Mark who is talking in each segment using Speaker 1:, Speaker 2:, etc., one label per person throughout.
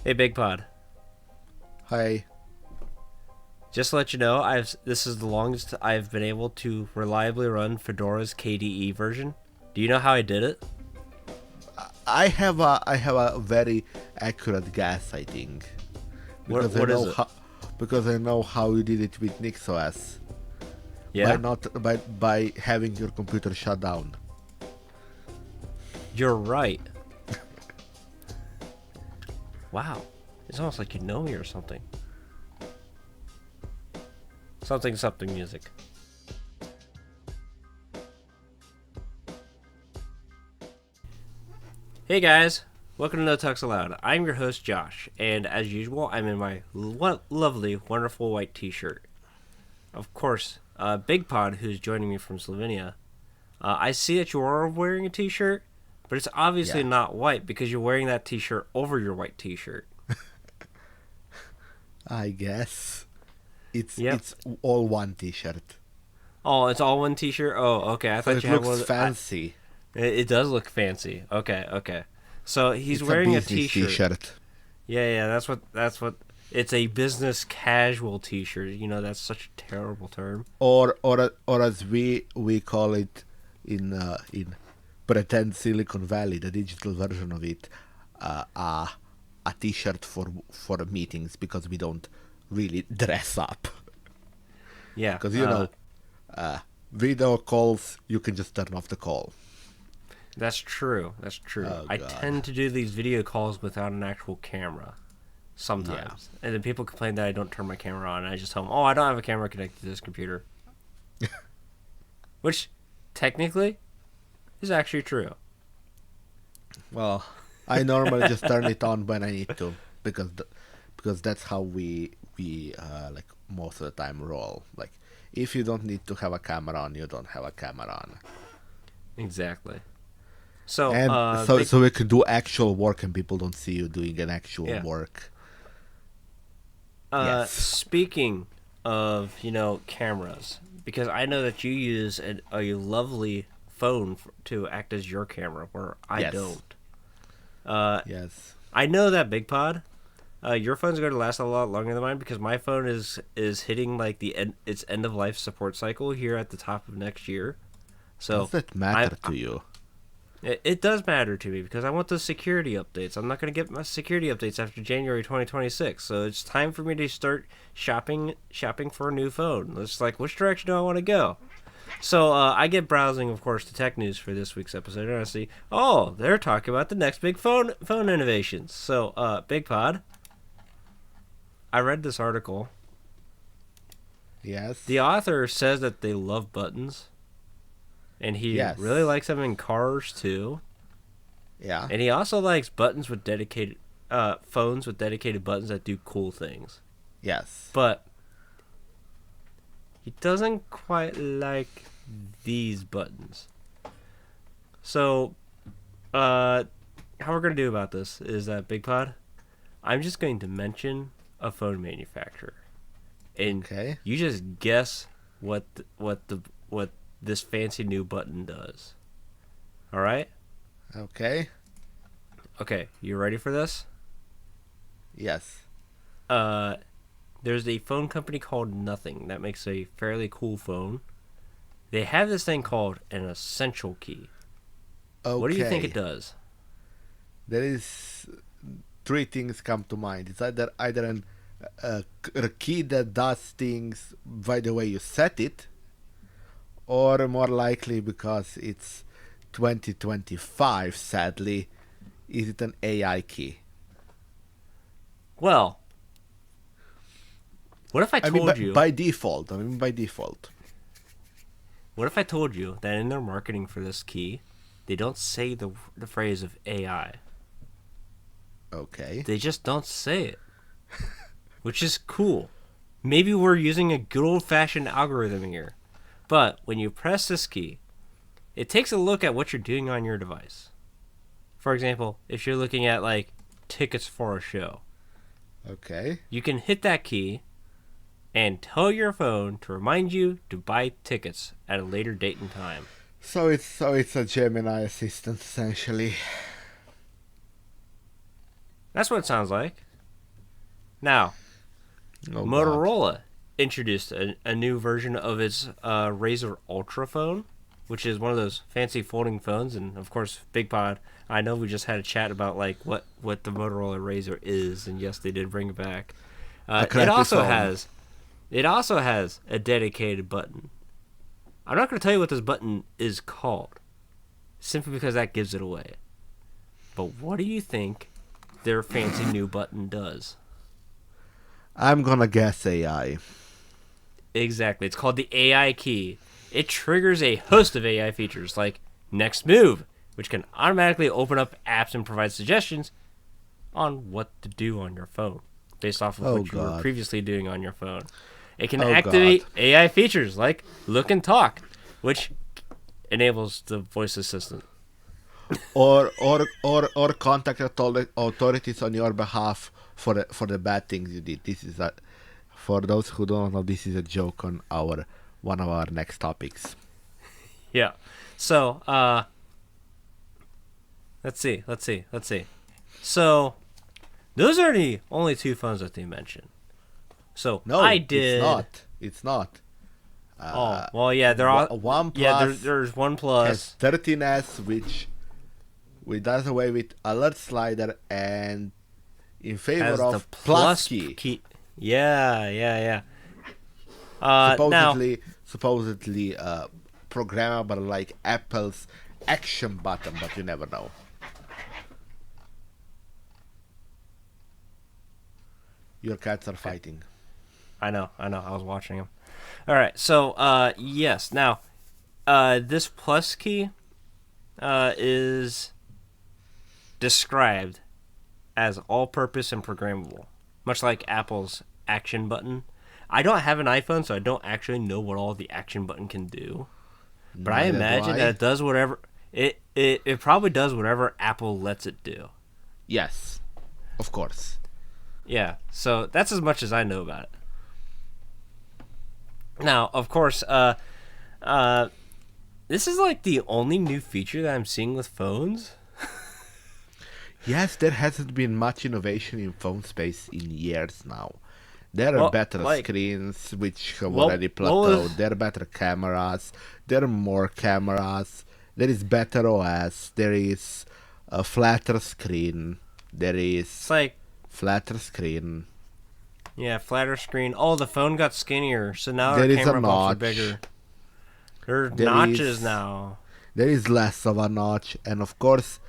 Speaker 1: Hey, Bigpod.
Speaker 2: Hi.
Speaker 1: Just to let you know, this is the longest I've been able to reliably run Fedora's KDE version. Do you know how I did it?
Speaker 2: I have a very accurate guess, I think, because I
Speaker 1: What is
Speaker 2: know
Speaker 1: it?
Speaker 2: how you did it with NixOS by
Speaker 1: Yeah,
Speaker 2: not by having your computer shut down.
Speaker 1: you're right. Wow, it's almost like you know me or something. Something music. Hey guys, welcome to No Talks Allowed. I'm your host Josh, and as usual, I'm in my lovely, wonderful white T-shirt. Of course, Bigpod, who's joining me from Slovenia. I see that you are wearing a T-shirt, but it's obviously
Speaker 2: Yeah,
Speaker 1: not white because you're wearing that T-shirt over your white T-shirt.
Speaker 2: I guess it's
Speaker 1: Yep.
Speaker 2: it's all one T-shirt,
Speaker 1: Oh, it's all one T-shirt. Oh, okay. I
Speaker 2: so
Speaker 1: thought
Speaker 2: it
Speaker 1: you had one.
Speaker 2: looks fancy.
Speaker 1: It does look fancy. Okay. So he's
Speaker 2: It's a
Speaker 1: wearing a
Speaker 2: business
Speaker 1: T-shirt.
Speaker 2: T-shirt,
Speaker 1: Yeah. That's what. It's a business casual T-shirt. You know that's such a terrible term.
Speaker 2: or as we call it in pretend Silicon Valley, the digital version of it, a T-shirt for meetings because we don't really dress up.
Speaker 1: Yeah.
Speaker 2: Because video calls you can just turn off the call.
Speaker 1: That's true. That's true.
Speaker 2: Oh
Speaker 1: I
Speaker 2: God,
Speaker 1: tend to do these video calls without an actual camera
Speaker 2: yeah.
Speaker 1: sometimes. And then people complain that I don't turn my camera on. And I just tell them, oh, I don't have a camera connected to this computer. Which, technically, is actually true.
Speaker 2: Well, I normally just turn it on when I need to because that's how we like most of the time roll. Like if you don't need to have a camera on, you don't have a camera on.
Speaker 1: Exactly. So,
Speaker 2: And so we can do actual work and people don't see you doing an actual
Speaker 1: yeah.
Speaker 2: work. Yes.
Speaker 1: Speaking of, cameras, because I know that you use a lovely phone to act as your camera, where I
Speaker 2: Yes.
Speaker 1: don't. Uh,
Speaker 2: Yes.
Speaker 1: I know that Bigpod. Your phone's going to last a lot longer than mine because my phone is hitting like its end of life support cycle here at the top of next year.
Speaker 2: Does
Speaker 1: So
Speaker 2: that
Speaker 1: I
Speaker 2: matter to you?
Speaker 1: it does matter to me because I want those security updates. I'm not going to get my security updates after January 2026. So it's time for me to start shopping for a new phone. It's like, which direction do I want to go? So I get browsing, of course, the tech news for this week's episode, and I see, oh, they're talking about the next big phone innovations. So, Bigpod, I read this article.
Speaker 2: Yes.
Speaker 1: The author says that they love buttons, and he really
Speaker 2: Yes.
Speaker 1: likes them in cars too.
Speaker 2: Yeah.
Speaker 1: And he also likes buttons with dedicated phones with dedicated buttons that do cool things.
Speaker 2: Yes.
Speaker 1: But he doesn't quite like these buttons. So, how we're gonna do about this is that Bigpod, I'm just going to mention a phone manufacturer, and
Speaker 2: Okay.
Speaker 1: you just guess what this fancy new button does. All right?
Speaker 2: Okay.
Speaker 1: Okay, you ready for this?
Speaker 2: Yes.
Speaker 1: Uh, there's a phone company called Nothing that makes a fairly cool phone. They have this thing called an essential key.
Speaker 2: Okay.
Speaker 1: What do you think it does?
Speaker 2: There is three things come to mind. It's either a key that does things by the way you set it, or more likely because it's 2025. Sadly, is it an AI key?
Speaker 1: Well, what if I
Speaker 2: I mean,
Speaker 1: told you?
Speaker 2: by default. I mean, by default.
Speaker 1: What if I told you that in their marketing for this key, they don't say the phrase of AI.
Speaker 2: Okay.
Speaker 1: They just don't say it, which is cool. Maybe we're using a good old-fashioned algorithm here. But when you press this key, it takes a look at what you're doing on your device. For example, if you're looking at like tickets for a show,
Speaker 2: Okay.
Speaker 1: you can hit that key and tell your phone to remind you to buy tickets at a later date and time.
Speaker 2: So it's a Gemini assistant essentially.
Speaker 1: That's what it sounds like. Now,
Speaker 2: Oh God.
Speaker 1: Motorola introduced a new version of its Razr Ultra phone, which is one of those fancy folding phones, and of course, Bigpod. I know we just had a chat about like what the Motorola Razr is, and yes, they did bring it back.
Speaker 2: A
Speaker 1: It
Speaker 2: crappy
Speaker 1: also
Speaker 2: phone.
Speaker 1: has a dedicated button. I'm not going to tell you what this button is called, simply because that gives it away. But what do you think their fancy new button does?
Speaker 2: I'm gonna guess AI.
Speaker 1: Exactly. It's called the AI key. It triggers a host of AI features like Next Move, which can automatically open up apps and provide suggestions on what to do on your phone based off of
Speaker 2: Oh
Speaker 1: what you were
Speaker 2: God.
Speaker 1: previously doing on your phone. It can
Speaker 2: Oh God.
Speaker 1: activate AI features like Look and Talk, which enables the voice assistant.
Speaker 2: Or contact authorities on your behalf for the bad things you did. This is a for those who don't know. This is a joke on our one of our next topics.
Speaker 1: Yeah. So, let's see. So, those are the only two phones that they mentioned. So,
Speaker 2: No,
Speaker 1: I
Speaker 2: it's
Speaker 1: did.
Speaker 2: not. It's not.
Speaker 1: Oh, well, yeah, they're all. Yeah,
Speaker 2: OnePlus
Speaker 1: there's one
Speaker 2: has
Speaker 1: plus.
Speaker 2: 13s, which does away with alert slider and in favor
Speaker 1: Has the
Speaker 2: of plus
Speaker 1: plus
Speaker 2: key.
Speaker 1: key. Yeah. Now,
Speaker 2: Supposedly programmable like Apple's action button, but you never know. Your cats are fighting.
Speaker 1: I know. I was watching him. All right. So, yes. Now, this plus key, is described as all-purpose and programmable, much like Apple's action button. I don't have an iPhone, so I don't actually know what all the action button can do. But I
Speaker 2: Neither do
Speaker 1: imagine that
Speaker 2: I.
Speaker 1: it does whatever it probably does whatever Apple lets it do.
Speaker 2: Yes, of course.
Speaker 1: Yeah. So that's as much as I know about it. Now, of course, uh, this is like the only new feature that I'm seeing with phones.
Speaker 2: Yes, there hasn't been much innovation in phone space in years now. There are
Speaker 1: Well,
Speaker 2: better
Speaker 1: like,
Speaker 2: screens which have
Speaker 1: what
Speaker 2: already
Speaker 1: what was
Speaker 2: plateaued. There are better cameras. There are more cameras. There is better OS. There is a flatter screen. There
Speaker 1: it's
Speaker 2: is
Speaker 1: like
Speaker 2: flatter screen.
Speaker 1: yeah, flatter screen. Oh, the phone got skinnier, so now our
Speaker 2: There is a
Speaker 1: camera bumps are
Speaker 2: notch.
Speaker 1: bigger. There's
Speaker 2: There
Speaker 1: notches
Speaker 2: is
Speaker 1: now.
Speaker 2: there is less of a notch, and of course,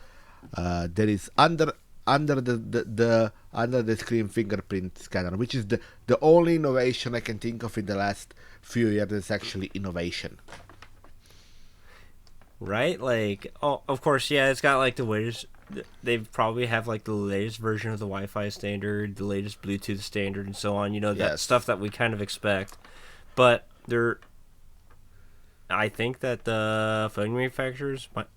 Speaker 2: there is under the under the screen fingerprint scanner, which is the only innovation I can think of in the last few years. That's actually innovation.
Speaker 1: Right? Like, oh, of course, yeah, it's got like the latest. They probably have like the latest version of the Wi-Fi standard, the latest Bluetooth standard, and so on. You know, that
Speaker 2: Yes.
Speaker 1: stuff that we kind of expect. But they're, I think that the phone manufacturers might,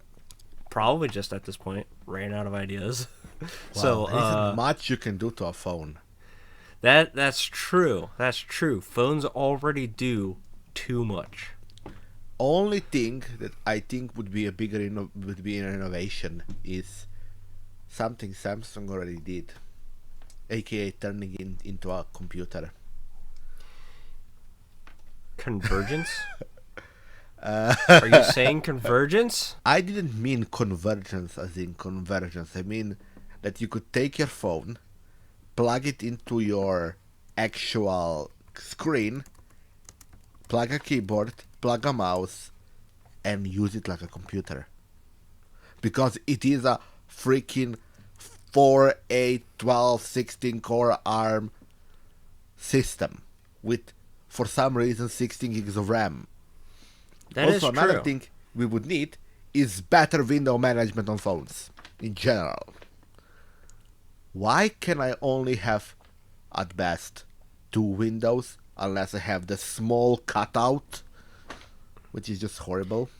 Speaker 1: probably just at this point ran out of ideas.
Speaker 2: Wow,
Speaker 1: So
Speaker 2: there isn't much you can do to a phone.
Speaker 1: that's true. That's true. Phones already do too much.
Speaker 2: Only thing that I think would be a would be an innovation is something Samsung already did, aka turning into a computer.
Speaker 1: Convergence? Are you saying convergence?
Speaker 2: I didn't mean convergence as in convergence. I mean that you could take your phone, plug it into your actual screen, plug a keyboard, plug a mouse, and use it like a computer. Because it is a freaking 4, 8, 12, 16 core ARM system with, for some reason, 16 gigs of RAM.
Speaker 1: That is
Speaker 2: Also, another
Speaker 1: true.
Speaker 2: thing we would need is better window management on phones in general. Why can I only have, at best, 2 windows unless I have the small cutout, which is just horrible?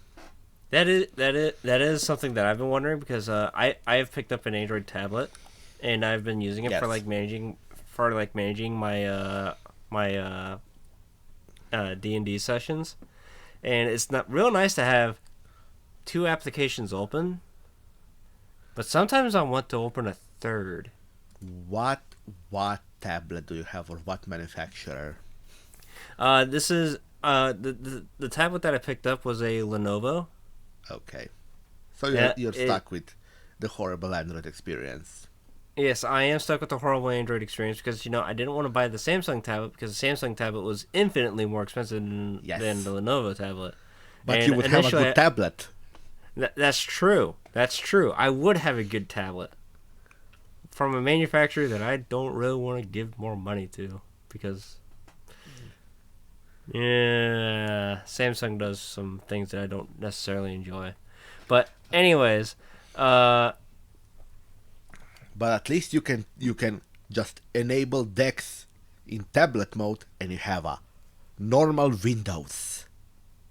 Speaker 1: That is something that I've been wondering because I have picked up an Android tablet and I've been using it
Speaker 2: Yes.
Speaker 1: for like managing my D&D sessions, and it's not real nice to have two applications open, but sometimes I want to open a third.
Speaker 2: What tablet do you have, or what manufacturer?
Speaker 1: This is the tablet that I picked up was a Lenovo.
Speaker 2: Okay. So
Speaker 1: Yeah,
Speaker 2: you're stuck with the horrible Android experience.
Speaker 1: Yes, I am stuck with the horrible Android experience because I didn't want to buy the Samsung tablet because the Samsung tablet was infinitely more expensive than the Lenovo tablet.
Speaker 2: But
Speaker 1: And
Speaker 2: you would have a
Speaker 1: initially,
Speaker 2: good tablet.
Speaker 1: that's true. That's true. I would have a good tablet from a manufacturer that I don't really want to give more money to because, yeah, Samsung does some things that I don't necessarily enjoy. But anyways,
Speaker 2: But at least you can just enable Dex in tablet mode, and you have a normal Windows.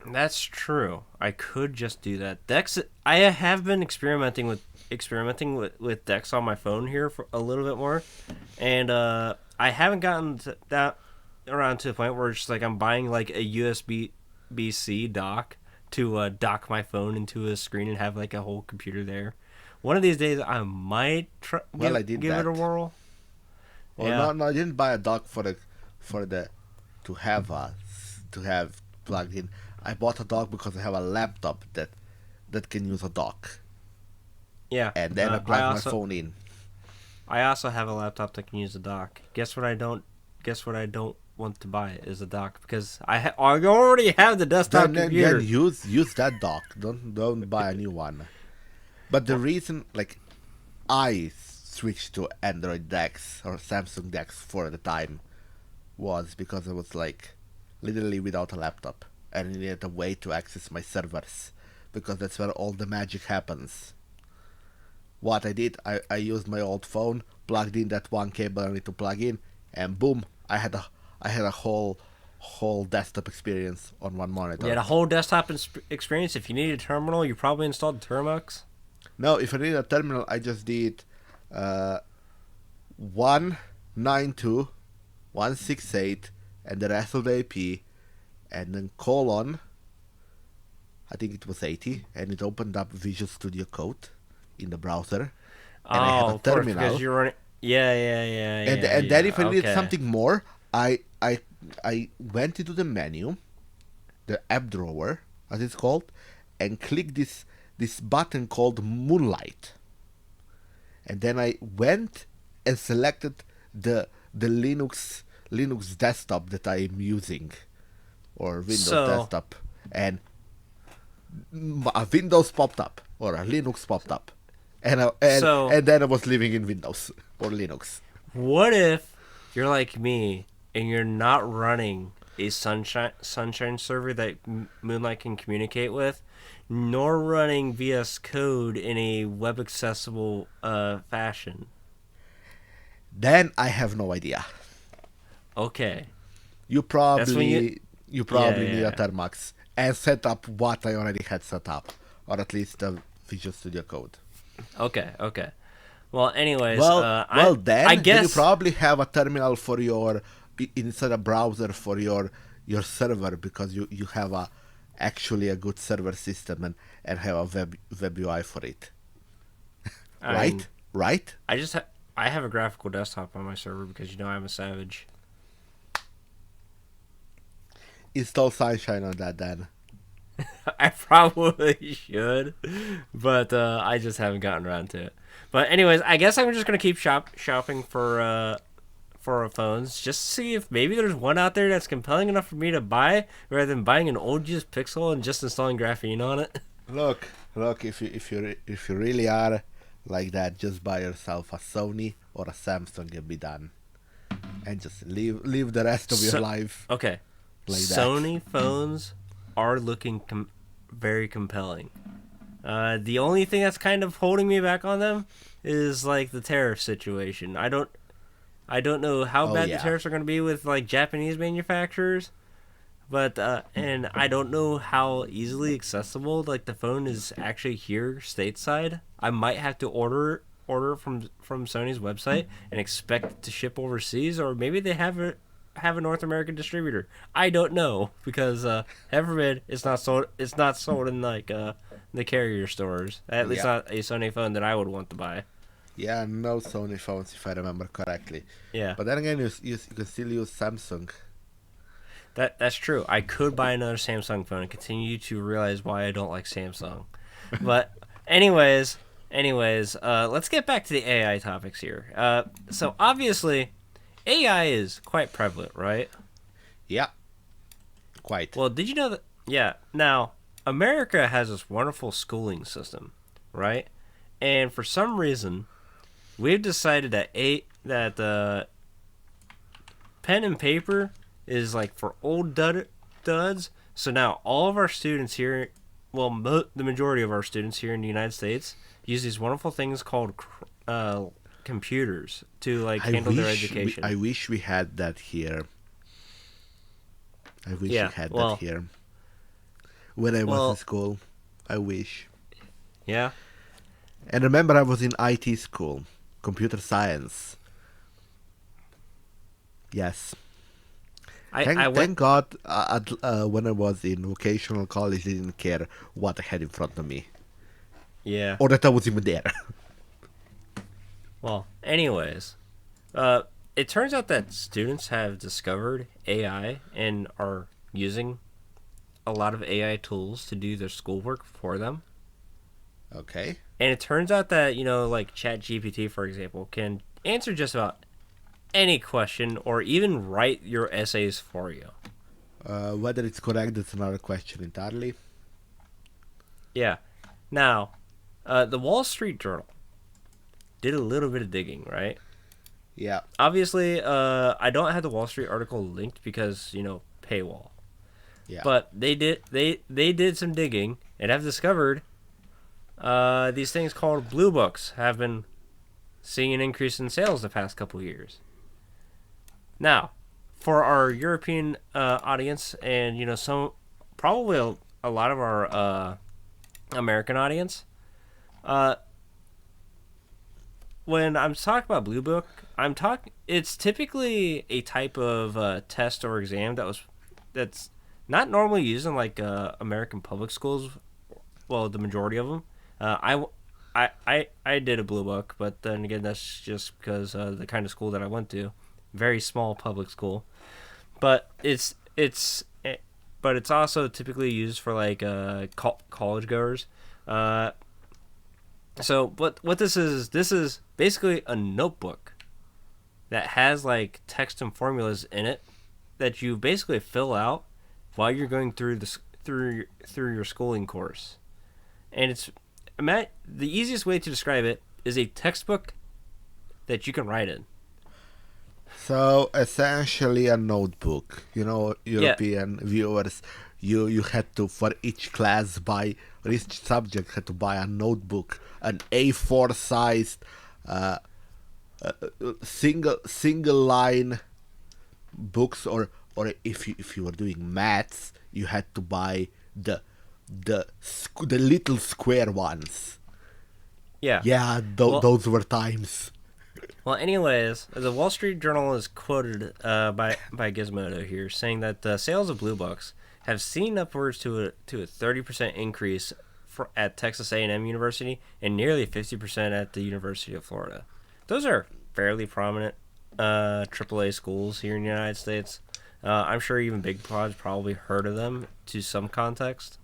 Speaker 1: that's true. I could just do that. Dex. I have been experimenting with Dex on my phone here for a little bit more, and I haven't gotten that around to the point where it's just like I'm buying like a USB-C dock to dock my phone into a screen and have like a whole computer there. One of these days, I might give it a whirl.
Speaker 2: Well,
Speaker 1: Yeah.
Speaker 2: no, I didn't buy a dock for the to have plugged in. I bought a dock because I have a laptop that can use a dock,
Speaker 1: Yeah.
Speaker 2: and then I plug my phone in.
Speaker 1: I also have a laptop that can use a dock. Guess what I don't want to buy is a dock because I already have the desktop computer.
Speaker 2: Then use that dock. Don't buy a new one. But the reason, like, I switched to Android Dex or Samsung Dex for the time was because I was like literally without a laptop and I needed a way to access my servers because that's where all the magic happens. What I did, I used my old phone, plugged in that one cable I need to plug in, and boom, I had a whole desktop experience on one monitor.
Speaker 1: Yeah, the whole desktop experience. If you need a terminal, you probably installed Termux.
Speaker 2: No, if I need a terminal, I just did 192.168 and the rest of the IP, and then colon, I think it was 80, and it opened up Visual Studio Code in the browser, and I had a terminal.
Speaker 1: Because you're running. Yeah.
Speaker 2: And then if I needed something more, I went into the menu, the app drawer, as it's called, and clicked this button called Moonlight. And then I went and selected the Linux desktop that I am using, or Windows desktop, and a Windows popped up or a Linux popped up, and then I was living in Windows or Linux.
Speaker 1: What if you're like me and you're not running a Sunshine server that Moonlight can communicate with, nor running VS Code in a web accessible fashion?
Speaker 2: Then I have no idea.
Speaker 1: Okay.
Speaker 2: You probably need a
Speaker 1: yeah.
Speaker 2: Termux and set up what I already had set up, or at least the Visual Studio Code.
Speaker 1: Okay. Well, anyways,
Speaker 2: I guess
Speaker 1: then
Speaker 2: you probably have a terminal for your inside a browser for your server because you have actually a good server system and have a web UI for it. Right?
Speaker 1: I have a graphical desktop on my server because I'm a savage.
Speaker 2: Install Sunshine on that then.
Speaker 1: I probably should, but I just haven't gotten around to it. But anyways, I guess I'm just gonna keep shopping for phones, just to see if maybe there's one out there that's compelling enough for me to buy, rather than buying an old used Pixel and just installing graphene on it.
Speaker 2: Look! If you really are like that, just buy yourself a Sony or a Samsung and be done, and just live the rest of your life.
Speaker 1: Okay.
Speaker 2: Like
Speaker 1: Sony phones are looking very compelling. The only thing that's kind of holding me back on them is like the tariff situation. I don't know how bad the tariffs are going to be with like Japanese manufacturers, but and I don't know how easily accessible like the phone is actually here stateside. I might have to order from Sony's website and expect it to ship overseas, or maybe they have a North American distributor. I don't know because heaven forbid it's not sold in like the carrier stores. At least not a Sony phone that I would want to buy.
Speaker 2: Yeah, no Sony phones if I remember correctly.
Speaker 1: Yeah,
Speaker 2: But then again, you can still use Samsung.
Speaker 1: that's true. I could buy another Samsung phone and continue to realize why I don't like Samsung. But anyways, let's get back to the AI topics here. So obviously, AI is quite prevalent, right?
Speaker 2: Yeah, quite.
Speaker 1: Well, did you know that? Yeah. Now, America has this wonderful schooling system, right? And for some reason, we've decided that pen and paper is like for old duds. So now all of our students here, well, the majority of our students here in the United States use these wonderful things called computers to like handle their education.
Speaker 2: I wish we had that here. I wish we
Speaker 1: Yeah.
Speaker 2: had that
Speaker 1: Well.
Speaker 2: here. When I was in
Speaker 1: Well.
Speaker 2: school, I wish.
Speaker 1: Yeah.
Speaker 2: And remember, I was in IT school, computer science. Yes.
Speaker 1: I went.
Speaker 2: Thank God, when I was in vocational college, they didn't care what I had in front of me.
Speaker 1: Yeah.
Speaker 2: Or that I was even there.
Speaker 1: Well. Anyways. It turns out that students have discovered AI and are using a lot of AI tools to do their schoolwork for them.
Speaker 2: Okay.
Speaker 1: And it turns out that, like ChatGPT, for example, can answer just about any question or even write your essays for you.
Speaker 2: Whether it's correct, that's another question entirely.
Speaker 1: Yeah. Now, the Wall Street Journal did a little bit of digging, right?
Speaker 2: Yeah.
Speaker 1: Obviously, I don't have the Wall Street article linked because, paywall.
Speaker 2: Yeah.
Speaker 1: But they did some digging and have discovered these things called blue books have been seeing an increase in sales the past couple of years. Now, for our European audience and some probably a lot of our American audience, when I'm talking about blue book, it's typically a type of test or exam that's not normally used in like American public schools. Well, the majority of them. I did a blue book, but then again, that's just because the kind of school that I went to, very small public school. But but it's also typically used for like college goers. So what this is basically a notebook that has like text and formulas in it that you basically fill out while you're going through through your schooling course. And the easiest way to describe it is a textbook that you can write in.
Speaker 2: So essentially a notebook. European viewers, you had to, for each class buy, or each subject had to buy a notebook, an A4 sized single line books, or if you were doing maths, you had to buy the little square ones.
Speaker 1: Yeah.
Speaker 2: Yeah, those were times.
Speaker 1: Well, anyways, the Wall Street Journal is quoted by Gizmodo here, saying that sales of blue books have seen upwards to a 30% increase at Texas A&M University and nearly 50% at the University of Florida. Those are fairly prominent AAA schools here in the United States. I'm sure even Bigpod's probably heard of them to some context.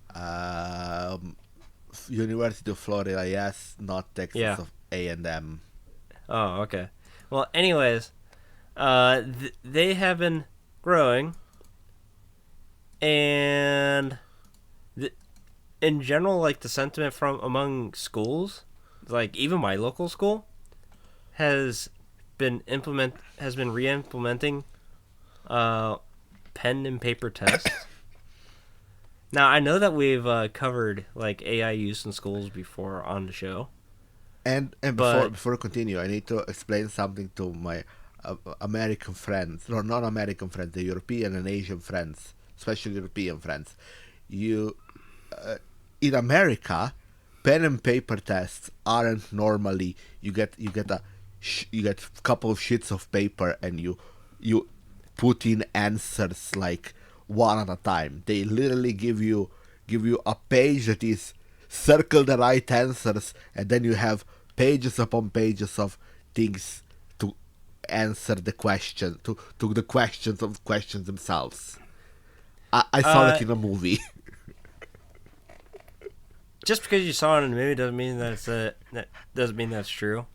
Speaker 2: University of Florida, yes, not Texas
Speaker 1: Yeah.
Speaker 2: of A&M.
Speaker 1: Oh, okay. Well, anyways, they have been growing, and in general, like the sentiment from among schools, like even my local school, has been re-implementing pen and paper tests. Now, I know that we've covered like AI use in schools before on the show.
Speaker 2: And before I continue, I need to explain something to my American friends, or not American friends, the European and Asian friends, especially European friends. In America, pen and paper tests aren't normally. You get a couple of sheets of paper and you put in answers like one at a time. They literally give you a page that is circle the right answers, and then you have pages upon pages of things to answer the question, to the questions of questions themselves. I saw that in a movie.
Speaker 1: Just because you saw it in a movie doesn't mean that doesn't mean that's true.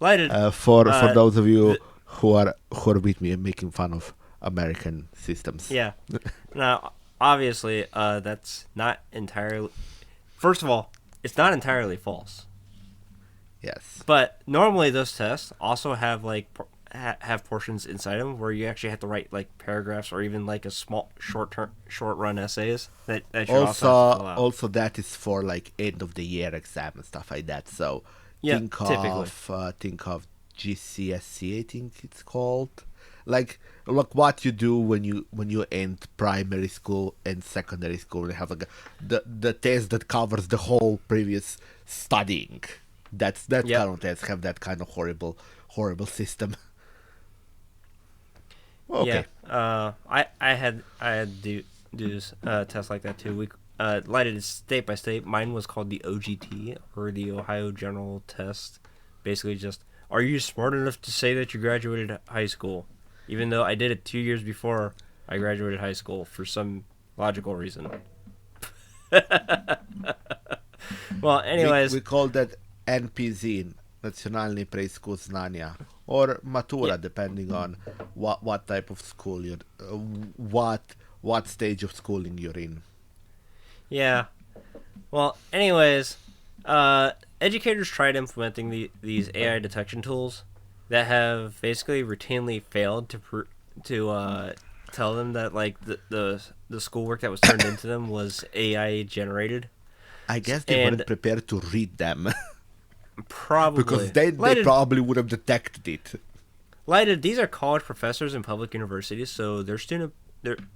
Speaker 1: Lighted.
Speaker 2: For those of you who are with me making fun of American systems.
Speaker 1: Yeah. Now, obviously, that's not entirely. First of all, it's not entirely false.
Speaker 2: Yes.
Speaker 1: But normally those tests also have like have portions inside them where you actually have to write like paragraphs or even like a small short run essays that you also have to fill out.
Speaker 2: Also that is for like end of the year exam and stuff like that. So
Speaker 1: Yeah,
Speaker 2: think of GCSE, I think it's called. Like what you do when you end primary school and secondary school. You have like the test that covers the whole previous studying. That kind of tests have that kind of horrible system. Okay.
Speaker 1: Yeah. I had do tests like that too. We lighted it state by state. Mine was called the OGT, or the Ohio General Test. Basically, just are you smart enough to say that you graduated high school, even though I did it 2 years before I graduated high school for some logical reason. Well, anyways,
Speaker 2: we call that NPZ, Nacionalny Preizku Znania, or Matura, depending on what type of school you're, what stage of schooling you're in.
Speaker 1: Yeah. Well, anyways, educators tried implementing these AI detection tools that have basically routinely failed to tell them that like the schoolwork that was turned into them was AI generated.
Speaker 2: I guess they weren't prepared to read them.
Speaker 1: Probably.
Speaker 2: Because they probably would have detected it.
Speaker 1: Lighted, these are college professors in public universities, so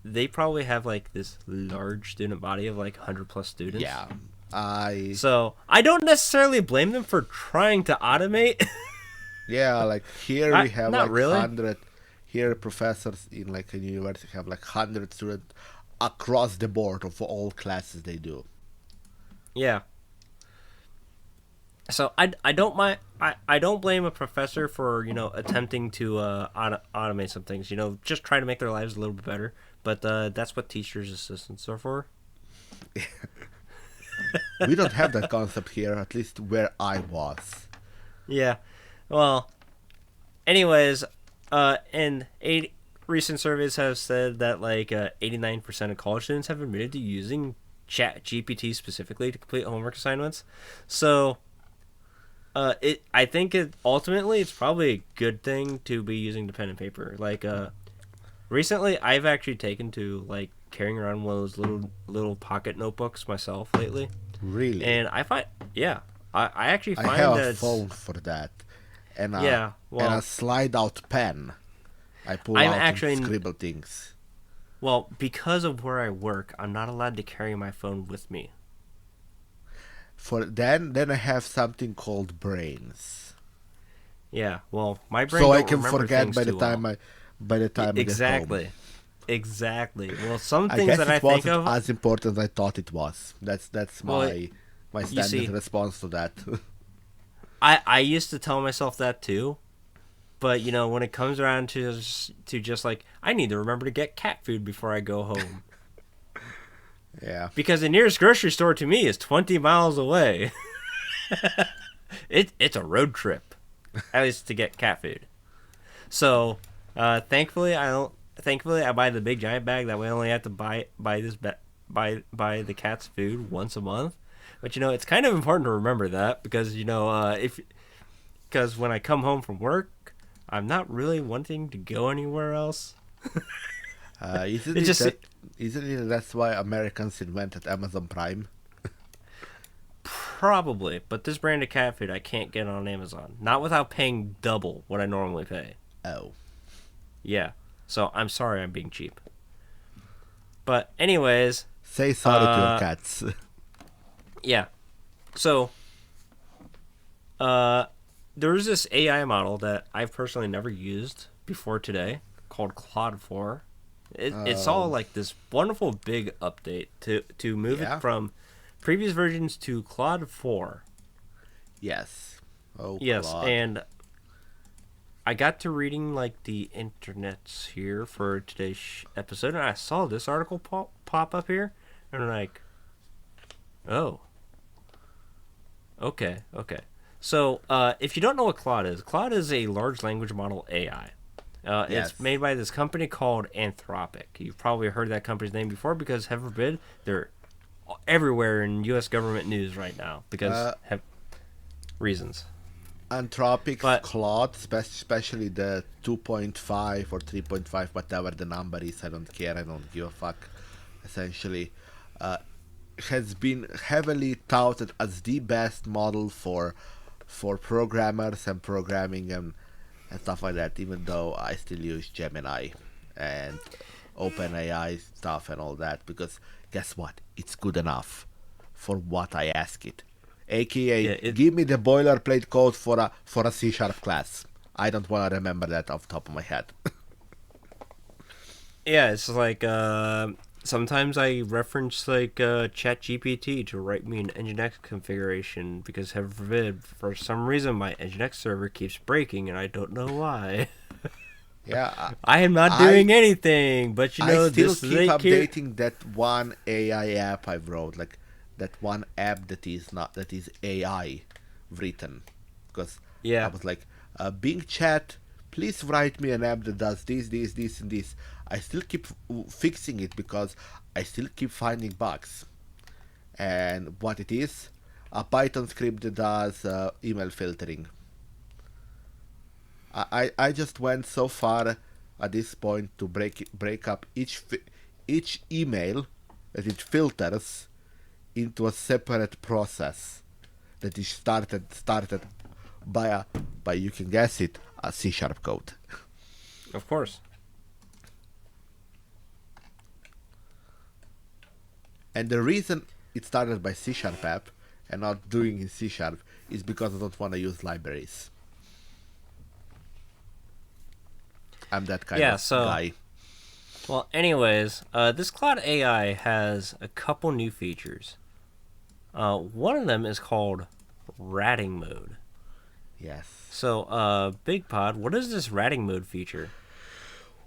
Speaker 1: they probably have like this large student body of like 100+ students.
Speaker 2: Yeah.
Speaker 1: So I don't necessarily blame them for trying to automate.
Speaker 2: Yeah, like here we have like
Speaker 1: really.
Speaker 2: 100. Here professors in like a university have like 100 students across the board of all classes they do.
Speaker 1: Yeah. So I don't mind. I don't blame a professor for attempting to automate some things. Just try to make their lives a little bit better. But that's what teachers' assistants are for.
Speaker 2: We don't have that concept here, at least where I was.
Speaker 1: Yeah. Well. Anyways, and recent surveys have said that like 89% of college students have admitted to using ChatGPT specifically to complete homework assignments. So. I think ultimately it's probably a good thing to be using the pen and paper. Like, recently I've actually taken to like carrying around one of those little pocket notebooks myself lately.
Speaker 2: Really?
Speaker 1: And I find, I actually find
Speaker 2: I have
Speaker 1: that
Speaker 2: a phone for that, and
Speaker 1: and
Speaker 2: a slide out pen. I pull
Speaker 1: I'm
Speaker 2: out
Speaker 1: actually
Speaker 2: and scribble things.
Speaker 1: Well, because of where I work, I'm not allowed to carry my phone with me.
Speaker 2: For then I have something called brains.
Speaker 1: Yeah, well, my brain
Speaker 2: So
Speaker 1: don't
Speaker 2: I can
Speaker 1: remember
Speaker 2: forget
Speaker 1: things
Speaker 2: by the
Speaker 1: too
Speaker 2: time
Speaker 1: well.
Speaker 2: I get home.
Speaker 1: Exactly. Well, some
Speaker 2: I
Speaker 1: things
Speaker 2: guess
Speaker 1: that
Speaker 2: it
Speaker 1: I think
Speaker 2: wasn't
Speaker 1: of
Speaker 2: as important as I thought it was. That's my standard response to that.
Speaker 1: I used to tell myself that too, but when it comes around to just like I need to remember to get cat food before I go home.
Speaker 2: Yeah.
Speaker 1: Because the nearest grocery store to me is 20 miles away. It's a road trip, at least to get cat food. So, thankfully I buy the big giant bag. That way I only have to buy the cat's food once a month. But it's kind of important to remember that because because when I come home from work, I'm not really wanting to go anywhere else.
Speaker 2: Isn't it that's why Americans invented Amazon Prime?
Speaker 1: Probably, but this brand of cat food I can't get on Amazon. Not without paying double what I normally pay.
Speaker 2: Oh.
Speaker 1: Yeah. So I'm sorry I'm being cheap. But anyways,
Speaker 2: say sorry to your cats.
Speaker 1: Yeah. So there's this AI model that I've personally never used before today called Claude 4. It saw like this wonderful big update to move it from previous versions to Claude 4.
Speaker 2: Yes. Oh,
Speaker 1: Yes,
Speaker 2: Claude.
Speaker 1: and I got to reading like the internets here for today's episode, and I saw this article pop up here, and I'm like, oh, okay, okay. So, if you don't know what Claude is a large language model AI. It's
Speaker 2: Yes.
Speaker 1: made by this company called Anthropic. You've probably heard that company's name before because, heaven forbid, they're everywhere in U.S. government news right now because
Speaker 2: Uh,
Speaker 1: have reasons.
Speaker 2: Anthropic's
Speaker 1: But
Speaker 2: Claude, especially the 2.5 or 3.5, whatever the number is, I don't care, I don't give a fuck, essentially, uh, has been heavily touted as the best model for programmers and programming and stuff like that, even though I still use Gemini and OpenAI stuff and all that, because guess what? It's good enough for what I ask it. AKA,
Speaker 1: yeah,
Speaker 2: give me the boilerplate code for a C sharp class. I don't want to remember that off the top of my head.
Speaker 1: it's like sometimes I reference like Chat GPT to write me an Nginx configuration because, heaven forbid, for some reason my Nginx server keeps breaking and I don't know why.
Speaker 2: Yeah,
Speaker 1: I am not
Speaker 2: I
Speaker 1: doing anything, but
Speaker 2: I still
Speaker 1: this
Speaker 2: keep
Speaker 1: they care.
Speaker 2: updating that one AI app I wrote, like that one app that is AI written, because I
Speaker 1: Yeah,
Speaker 2: was like, Bing Chat, please write me an app that does this, and this. I still keep fixing it because I still keep finding bugs. And what it is, a Python script that does email filtering. I just went so far at this point to break up each email that it filters into a separate process that is started by you can guess it, a C sharp code.
Speaker 1: of course.
Speaker 2: And the reason it started by C sharp app and not doing in C sharp is because I don't want to use libraries. I'm that kind
Speaker 1: Yeah,
Speaker 2: of
Speaker 1: so
Speaker 2: guy.
Speaker 1: well, anyways, this Cloud AI has a couple new features. One of them is called ratting mode.
Speaker 2: Yes.
Speaker 1: So, Bigpod, what is this ratting mode feature?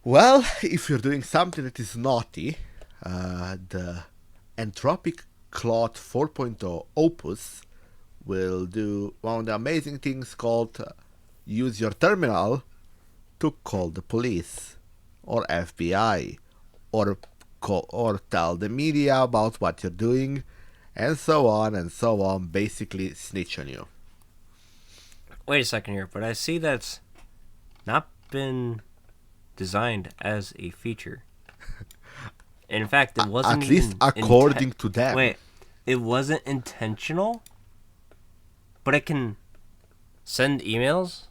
Speaker 2: Well, if you're doing something that is naughty, the Anthropic Claude 4.0 Opus will do one of the amazing things called use your terminal to call the police or FBI or or tell the media about what you're doing and so on, basically snitch on you.
Speaker 1: Wait a second here, but I see that's not been designed as a feature. In fact, it wasn't
Speaker 2: At least
Speaker 1: even
Speaker 2: according to them.
Speaker 1: wait, it wasn't intentional, but it can send emails,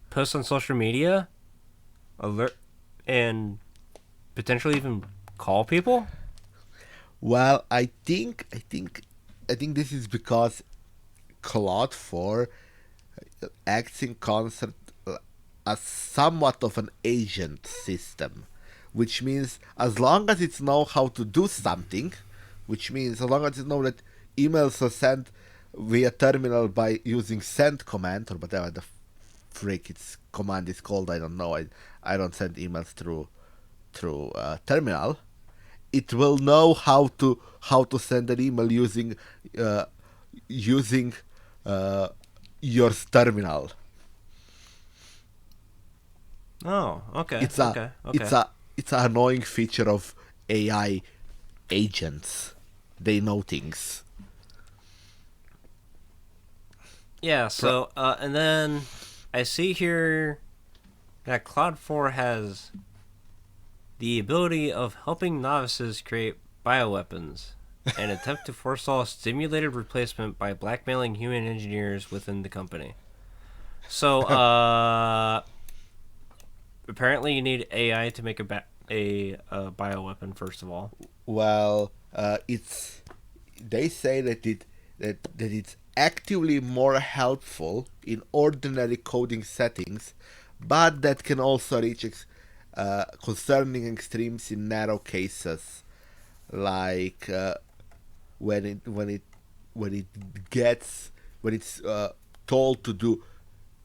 Speaker 1: post on social media, alert, and potentially even call people.
Speaker 2: Well, I think this is because Claude 4 acts in concert as somewhat of an agent system, which means as long as it knows how to do something, which means as long as it knows that emails are sent via terminal by using send command or whatever the freak its command is called, I don't know. I don't send emails through terminal. It will know how to send an email uh, using uh, your terminal.
Speaker 1: Oh, okay,
Speaker 2: It's a
Speaker 1: okay,
Speaker 2: it's
Speaker 1: okay.
Speaker 2: a it's an annoying feature of AI agents. They know things.
Speaker 1: Yeah.
Speaker 2: Pro-
Speaker 1: So, and then I see here that Cloud 4 has the ability of helping novices create bioweapons and attempt to forestall simulated replacement by blackmailing human engineers within the company. So, apparently you need AI to make a bioweapon first of all.
Speaker 2: well, it's they say that it's actively more helpful in ordinary coding settings, but that can also reach concerning extremes in narrow cases, like when it when it gets when it's told to do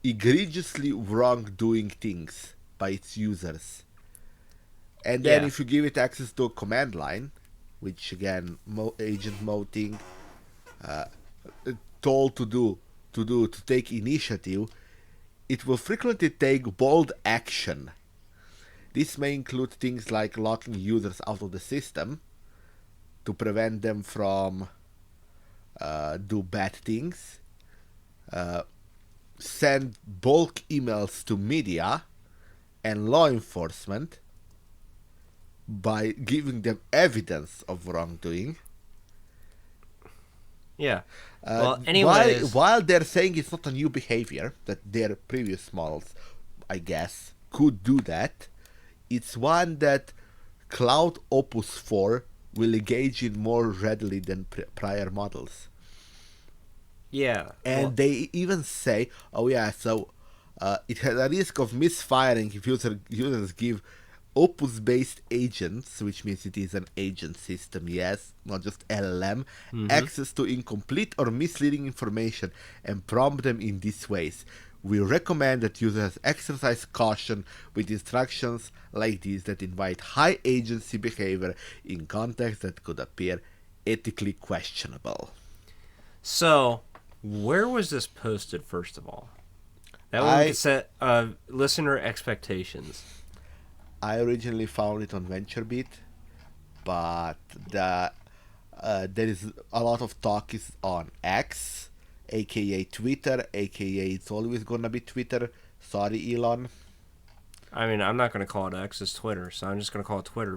Speaker 2: egregiously wrongdoing things by its users. And then
Speaker 1: Yeah.
Speaker 2: if you give it access to a command line, which again, agent moting, told to take initiative, it will frequently take bold action. This may include things like locking users out of the system to prevent them from do bad things, send bulk emails to media and law enforcement by giving them evidence of wrongdoing.
Speaker 1: Yeah. Well, anyways,
Speaker 2: While they're saying it's not a new behavior, that their previous models, I guess, could do that, it's one that Cloud Opus 4 will engage in more readily than prior models.
Speaker 1: yeah.
Speaker 2: And they even say, oh yeah, so it has a risk of misfiring if users give Opus-based agents, which means it is an agent system, yes, not just LLM, access to incomplete or misleading information and prompt them in these ways. We recommend that users exercise caution with instructions like these that invite high agency behavior in contexts that could appear ethically questionable.
Speaker 1: So, where was this posted, first of all? That way we could set listener expectations.
Speaker 2: I originally found it on VentureBeat, but there is a lot of talk is on X, aka Twitter, aka it's always gonna be Twitter. Sorry, Elon.
Speaker 1: I mean, I'm not going to call it X, it's Twitter, so I'm just going to call it Twitter.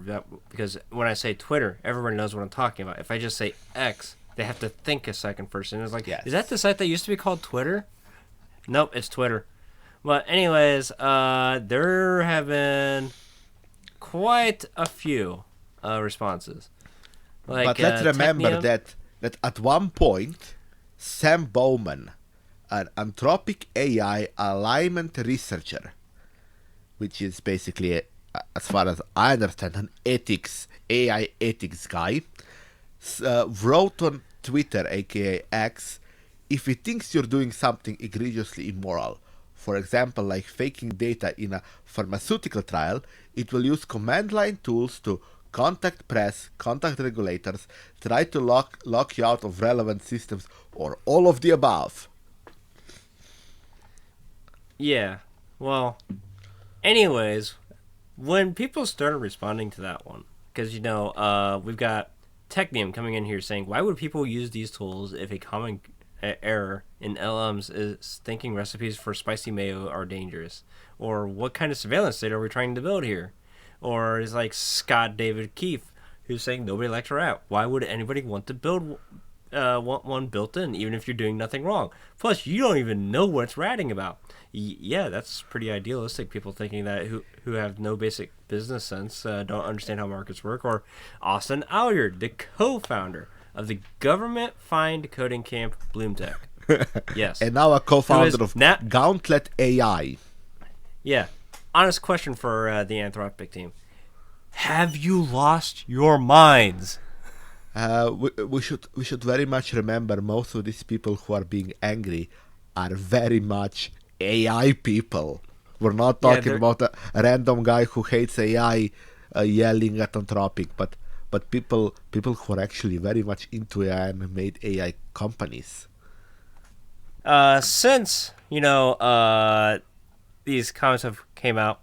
Speaker 1: Because when I say Twitter, everybody knows what I'm talking about. If I just say X, they have to think a second first. And it's like,
Speaker 2: Yes.
Speaker 1: Is that the site that used to be called Twitter? Nope, it's Twitter. But anyways, there have been quite a few responses. Like,
Speaker 2: But let's remember
Speaker 1: Technium-
Speaker 2: that at one point, Sam Bowman, an Anthropic AI alignment researcher, which is basically, as far as I understand, an AI ethics guy, wrote on Twitter, aka X, if he thinks you're doing something egregiously immoral, for example, like faking data in a pharmaceutical trial, it will use command line tools to contact press, contact regulators, try to lock you out of relevant systems, or all of the above.
Speaker 1: Yeah. Well, anyways, when people started responding to that one, because, we've got Technium coming in here saying, why would people use these tools if a common error in LMs is thinking recipes for spicy mayo are dangerous? Or what kind of surveillance state are we trying to build here? Or is like Scott David Keefe, who's saying nobody likes a rat. Why would anybody want to build want one built in, even if you're doing nothing wrong? Plus, you don't even know what it's ratting about. Yeah, that's pretty idealistic. People thinking that who have no basic business sense, don't understand how markets work. Or Austin Alyard, the co-founder of the government-fined coding camp Bloomtech. Yes.
Speaker 2: And now a co-founder of
Speaker 1: now-
Speaker 2: Gauntlet AI.
Speaker 1: Yeah. Honest question for the Anthropic team. Have you lost your minds?
Speaker 2: We should very much remember most of these people who are being angry are very much AI people. We're not talking about a random guy who hates AI yelling at Anthropic, but people who are actually very much into AI and made AI companies.
Speaker 1: Since these comments have came out,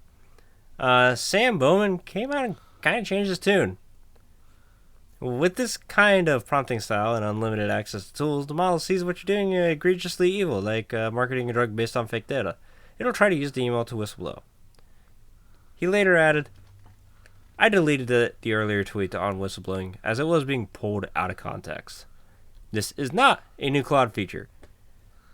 Speaker 1: Sam Bowman came out and kind of changed his tune. With this kind of prompting style and unlimited access to tools, the model sees what you're doing egregiously evil, like marketing a drug based on fake data. It'll try to use the email to whistleblow. He later added, I deleted the earlier tweet on whistleblowing as it was being pulled out of context. This is not a new Claude feature,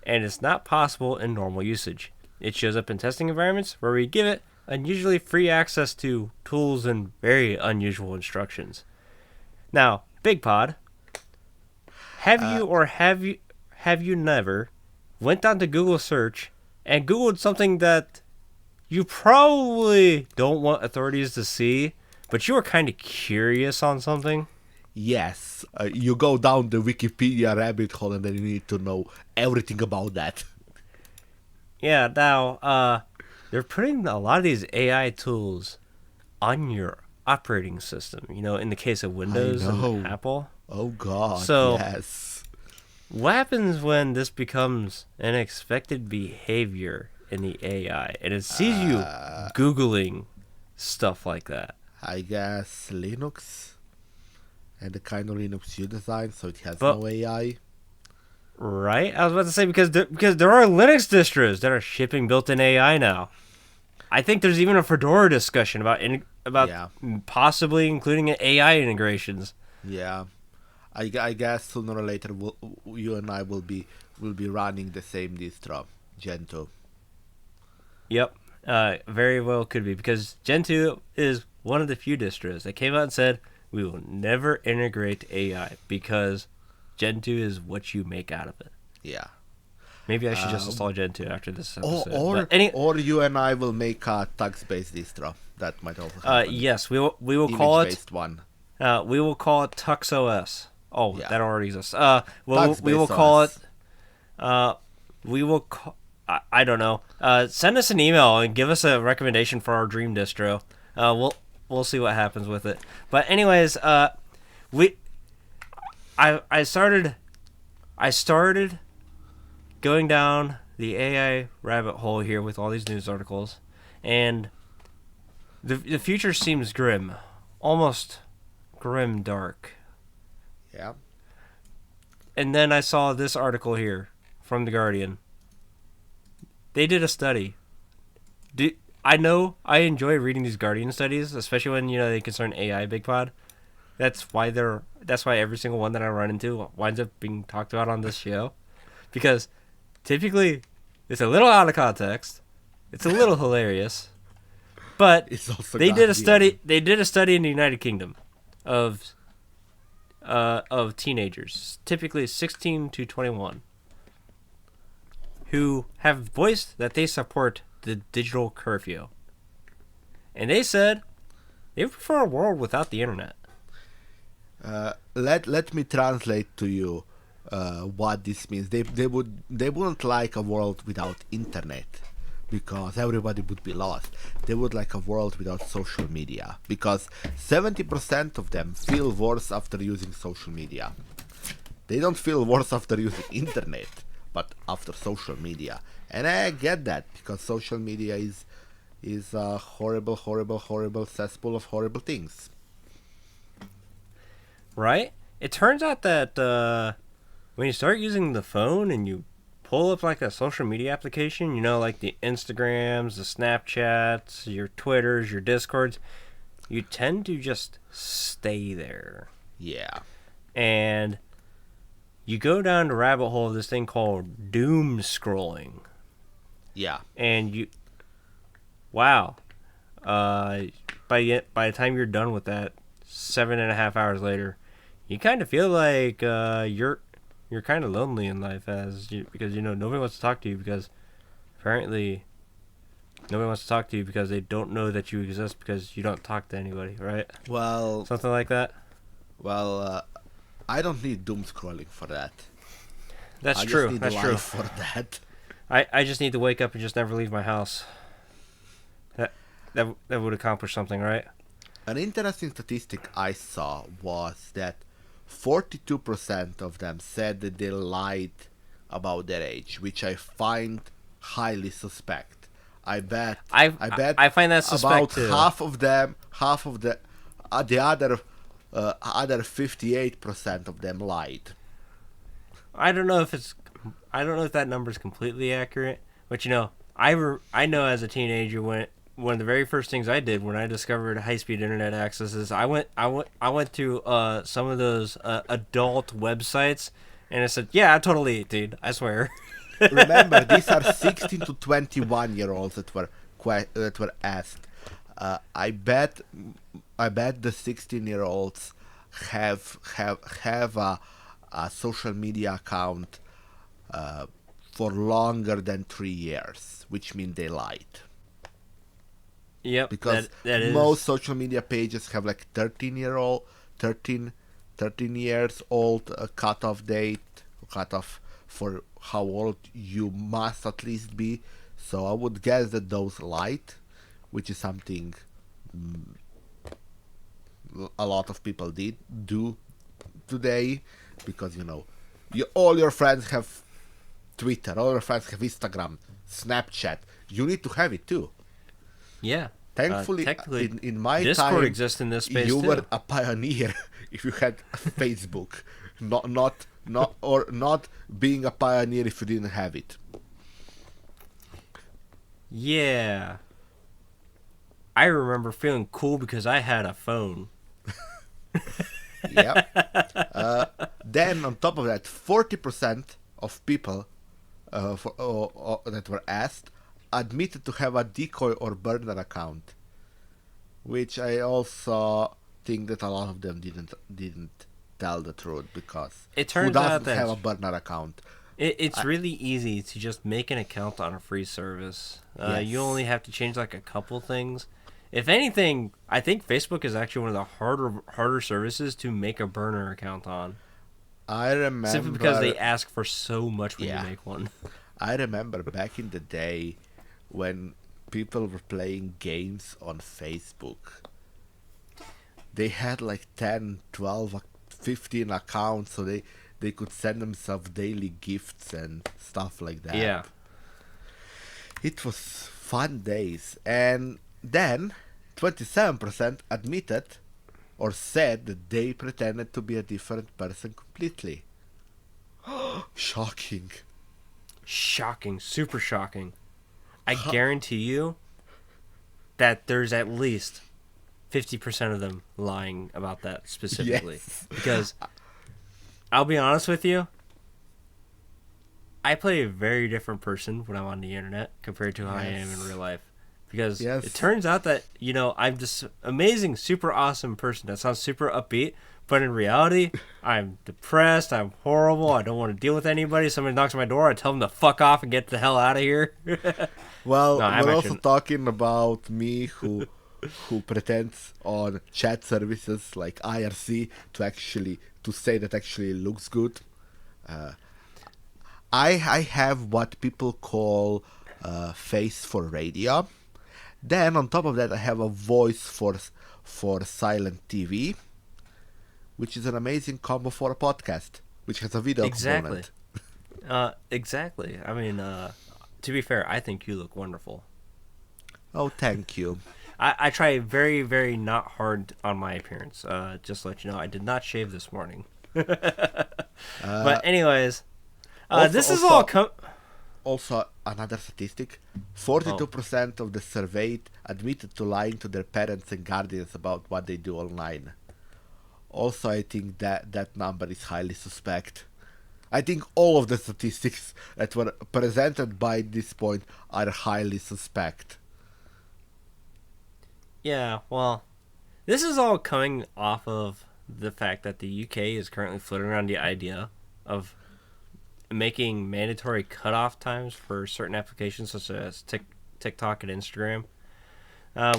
Speaker 1: and it's not possible in normal usage. It shows up in testing environments where we give it unusually free access to tools and very unusual instructions. Now, Bigpod, have you never went down to Google search and Googled something that you probably don't want authorities to see, but you were kind of curious on something?
Speaker 2: Yes, you go down the Wikipedia rabbit hole and then you need to know everything about that.
Speaker 1: Yeah, now they're putting a lot of these AI tools on your operating system. You know, in the case of
Speaker 2: I
Speaker 1: Windows and
Speaker 2: know.
Speaker 1: Apple.
Speaker 2: Oh God,
Speaker 1: So
Speaker 2: yes.
Speaker 1: what happens when this becomes an expected behavior in the AI and it sees you Googling stuff like that?
Speaker 2: I guess Linux and the kind of Linux you design, so it has
Speaker 1: But
Speaker 2: no AI.
Speaker 1: right, I was about to say because there are Linux distros that are shipping built-in AI now. I think there's even a Fedora discussion about
Speaker 2: Yeah,
Speaker 1: possibly including AI integrations.
Speaker 2: yeah. I guess sooner or later you and I will be running the same distro, Gentoo.
Speaker 1: Yep, very well could be because Gentoo is one of the few distros that came out and said we will never integrate AI because Gentoo is what you make out of it.
Speaker 2: Yeah.
Speaker 1: Maybe I should just install Gentoo after this
Speaker 2: Or
Speaker 1: episode. But
Speaker 2: or you and I will make a tux-based distro. That might also happen.
Speaker 1: yes, we will call it
Speaker 2: Image-based one.
Speaker 1: TuxOS. Oh,
Speaker 2: Yeah.
Speaker 1: that already exists. We will
Speaker 2: Tux-based
Speaker 1: call it.
Speaker 2: OS.
Speaker 1: We will. I don't know. Send us an email and give us a recommendation for our dream distro. We'll see what happens with it. But anyways, we I started going down the AI rabbit hole here with all these news articles, and the future seems grim, almost grim dark.
Speaker 2: Yeah.
Speaker 1: And then I saw this article here from The Guardian. They did a study. I know I enjoy reading these Guardian studies, especially when they concern AI. Bigpod. That's why every single one that I run into winds up being talked about on this show, because typically it's a little out of context, it's a little hilarious, but
Speaker 2: It's also
Speaker 1: they did a
Speaker 2: Guardian.
Speaker 1: study. They did a study in the United Kingdom of teenagers, typically 16 to 21, who have voiced that they support the digital curfew. And they said they prefer a world without the internet.
Speaker 2: Let me translate to you what this means. They wouldn't like a world without internet because everybody would be lost. They would like a world without social media because 70% of them feel worse after using social media. They don't feel worse after using internet, but after social media. And I get that because social media is a horrible, horrible, horrible cesspool of horrible things.
Speaker 1: Right? It turns out that when you start using the phone and you pull up like a social media application, like the Instagrams, the Snapchats, your Twitters, your Discords, you tend to just stay there.
Speaker 2: Yeah.
Speaker 1: And you go down the rabbit hole of this thing called doom scrolling.
Speaker 2: Yeah.
Speaker 1: And wow. By the time you're done with that, 7.5 hours later, you kind of feel like you're kind of lonely in life because nobody wants to talk to you because apparently nobody wants to talk to you because they don't know that you exist because you don't talk to anybody, right?
Speaker 2: Well,
Speaker 1: Something like that.
Speaker 2: well, I don't need doom scrolling for that.
Speaker 1: That's
Speaker 2: I
Speaker 1: true.
Speaker 2: just need
Speaker 1: That's
Speaker 2: life
Speaker 1: true.
Speaker 2: for that.
Speaker 1: I just need to wake up and just never leave my house. That would accomplish something, right?
Speaker 2: An interesting statistic I saw was that 42% of them said that they lied about their age, which I find highly suspect. I bet
Speaker 1: I find that suspect
Speaker 2: about
Speaker 1: too.
Speaker 2: half of the other 58% of them lied.
Speaker 1: I don't know if that number is completely accurate, but I know as a teenager when one of the very first things I did when I discovered high-speed internet access is I went to some of those adult websites and I said, yeah, I'm totally 18, I swear.
Speaker 2: Remember, these are 16 to 21-year-olds that were asked. I bet the 16-year-olds have a social media account for longer than 3 years, which means they lied.
Speaker 1: Yep,
Speaker 2: Because
Speaker 1: that is
Speaker 2: most social media pages have like 13 years old cutoff date, cutoff for how old you must at least be. So I would guess that those light, which is something a lot of people did do today, because all your friends have Twitter, all your friends have Instagram, Snapchat. You need to have it too.
Speaker 1: Yeah.
Speaker 2: Thankfully,
Speaker 1: Technically,
Speaker 2: in my
Speaker 1: Discord
Speaker 2: time,
Speaker 1: exists in this space
Speaker 2: you
Speaker 1: too.
Speaker 2: were a pioneer if you had Facebook, not being a pioneer if you didn't have it.
Speaker 1: Yeah. I remember feeling cool because I had a phone.
Speaker 2: Yep. Then on top of that, 40% of people that were asked admitted to have a decoy or burner account, which I also think that a lot of them didn't tell the truth, because
Speaker 1: It
Speaker 2: who
Speaker 1: turns out
Speaker 2: doesn't have
Speaker 1: that
Speaker 2: a burner account?
Speaker 1: it's really easy to just make an account on a free service.
Speaker 2: Yes.
Speaker 1: You only have to change like a couple things. If anything, I think Facebook is actually one of the harder services to make a burner account on.
Speaker 2: I remember
Speaker 1: Simply because they ask for so much when
Speaker 2: Yeah.
Speaker 1: you make one.
Speaker 2: I remember back in the day when people were playing games on Facebook. They had like 10, 12, 15 accounts, so they could send themselves daily gifts and stuff like that.
Speaker 1: Yeah.
Speaker 2: It was fun days. And then 27% admitted or said that they pretended to be a different person completely. Shocking.
Speaker 1: Shocking. Super shocking. I guarantee you that there's at least 50% of them lying about that specifically.
Speaker 2: Yes.
Speaker 1: Because I'll be honest with you, I play a very different person when I'm on the internet compared to how I am in real life. Because
Speaker 2: Yes.
Speaker 1: it turns out that, I'm this amazing, super awesome person that sounds super upbeat, but in reality, I'm depressed, I'm horrible, I don't want to deal with anybody. Somebody knocks on my door, I tell them to fuck off and get the hell out of here.
Speaker 2: Well,
Speaker 1: No, I'm
Speaker 2: we're also
Speaker 1: actually-
Speaker 2: talking about me who pretends on chat services like IRC to say that actually looks good. I have what people call face for radio. Then on top of that, I have a voice for silent TV, which is an amazing combo for a podcast, which has a video
Speaker 1: Exactly.
Speaker 2: component.
Speaker 1: Exactly. I mean, to be fair, I think you look wonderful.
Speaker 2: Oh, thank you.
Speaker 1: I try very, very not hard on my appearance. Just to let you know, I did not shave this morning. But anyways, this is all...
Speaker 2: Also, another statistic, 42% of the surveyed admitted to lying to their parents and guardians about what they do online. Also, I think that number is highly suspect. I think all of the statistics that were presented by this point are highly suspect.
Speaker 1: Yeah, well, this is all coming off of the fact that the UK is currently floating around the idea of making mandatory cutoff times for certain applications such as TikTok and Instagram,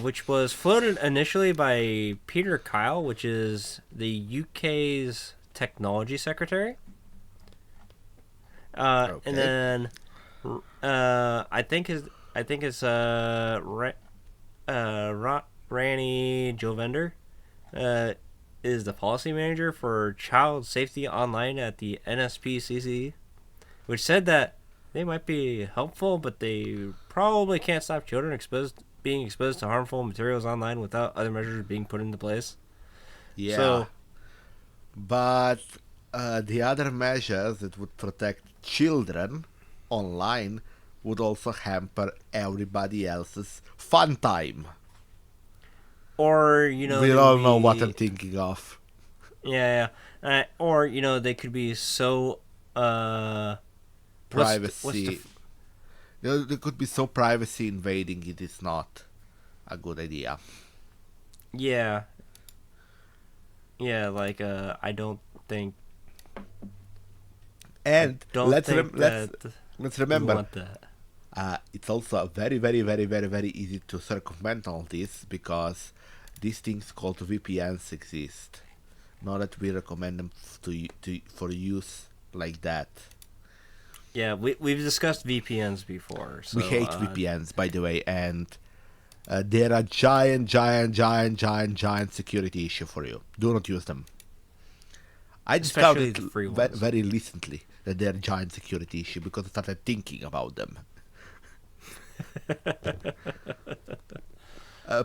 Speaker 1: which was floated initially by Peter Kyle, which is the UK's technology secretary.
Speaker 2: Okay.
Speaker 1: And then I think it's Rani Jovender is the policy manager for child safety online at the NSPCC, which said that they might be helpful, but they probably can't stop children being exposed to harmful materials online without other measures being put into place.
Speaker 2: Yeah.
Speaker 1: So,
Speaker 2: but the other measures that would protect children online would also hamper everybody else's fun time.
Speaker 1: or
Speaker 2: We all know what I'm thinking of.
Speaker 1: Yeah. Or they could be so
Speaker 2: Privacy. There could be so privacy invading, it is not a good idea.
Speaker 1: Yeah. Yeah, like I don't think.
Speaker 2: And let's
Speaker 1: we
Speaker 2: remember,
Speaker 1: want that.
Speaker 2: it's also very, very, very, very, very easy to circumvent all this, because these things called VPNs exist. Not that we recommend them for use like that.
Speaker 1: Yeah, we've discussed VPNs before. So,
Speaker 2: We hate VPNs, by the way, and they're a giant security issue for you. Do not use them. I discovered
Speaker 1: Especially the free ones.
Speaker 2: very recently that they're a giant security issue because I started thinking about them.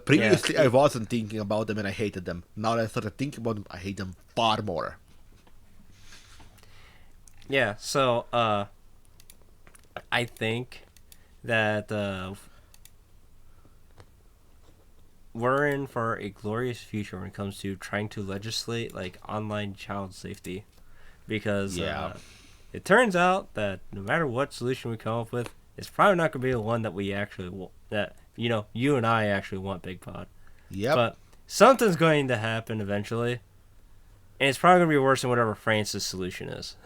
Speaker 2: Previously, I wasn't thinking about them and I hated them. Now that I started thinking about them, I hate them far more.
Speaker 1: Yeah, so I think that we're in for a glorious future when it comes to trying to legislate like online child safety, because it turns out that no matter what solution we come up with, it's probably not going to be the one that we actually want, that you and I actually want, Bigpod.
Speaker 2: Yep.
Speaker 1: But something's going to happen eventually, and it's probably going to be worse than whatever France's solution is.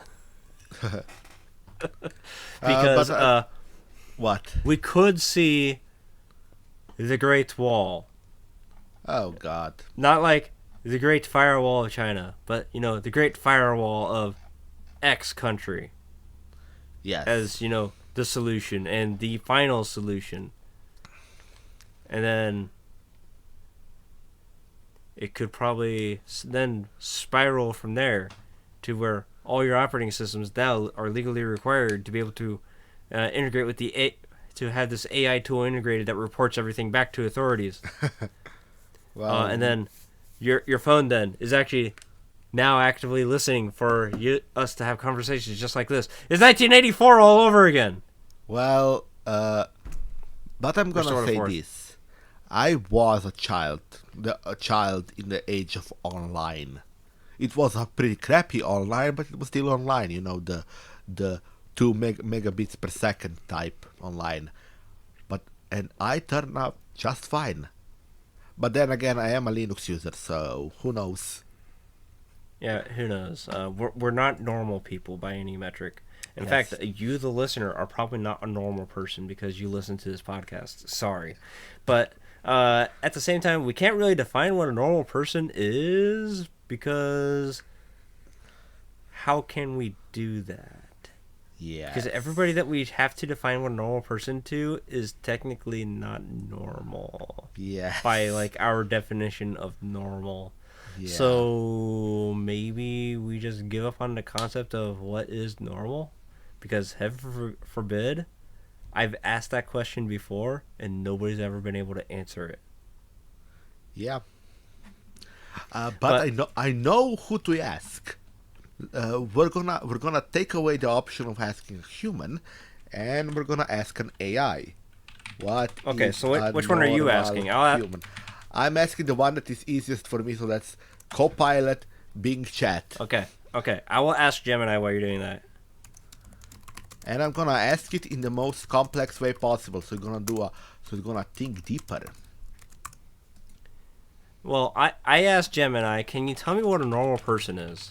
Speaker 1: Because
Speaker 2: what?
Speaker 1: we could see the Great Wall.
Speaker 2: Oh God.
Speaker 1: Not like the Great Firewall of China, but the Great Firewall of X country.
Speaker 2: Yes.
Speaker 1: As the solution and the final solution. And then it could probably then spiral from there to where all your operating systems now are legally required to be able to integrate with to have this AI tool integrated that reports everything back to authorities.
Speaker 2: Well,
Speaker 1: And then your phone then is actually now actively listening for us to have conversations just like this. It's 1984 all over again.
Speaker 2: Well, but I'm gonna say this: I was a child in the age of online. It was a pretty crappy online, but it was still online. The 2 megabits per second type online. And I turned out just fine. But then again, I am a Linux user, so who knows?
Speaker 1: Yeah, who knows? We're not normal people by any metric. In
Speaker 2: Yes.
Speaker 1: fact, you, the listener, are probably not a normal person because you listen to this podcast. Sorry. But at the same time, we can't really define what a normal person is, because how can we do that?
Speaker 2: Yeah.
Speaker 1: Because everybody that we have to define what a normal person to is technically not normal.
Speaker 2: Yeah.
Speaker 1: By like our definition of normal.
Speaker 2: Yeah.
Speaker 1: So maybe we just give up on the concept of what is normal, because heaven forbid, I've asked that question before and nobody's ever been able to answer it.
Speaker 2: Yeah. But I know who to ask. We're gonna take away the option of asking a human, and we're gonna ask an AI. What?
Speaker 1: Okay,
Speaker 2: is
Speaker 1: so
Speaker 2: a
Speaker 1: which one are you
Speaker 2: normal
Speaker 1: asking?
Speaker 2: Human? I'm asking the one that is easiest for me, so that's Copilot Bing Chat.
Speaker 1: Okay. I will ask Gemini while you're doing that.
Speaker 2: And I'm gonna ask it in the most complex way possible. So it's gonna think deeper.
Speaker 1: Well, I asked Gemini, can you tell me what a normal person is?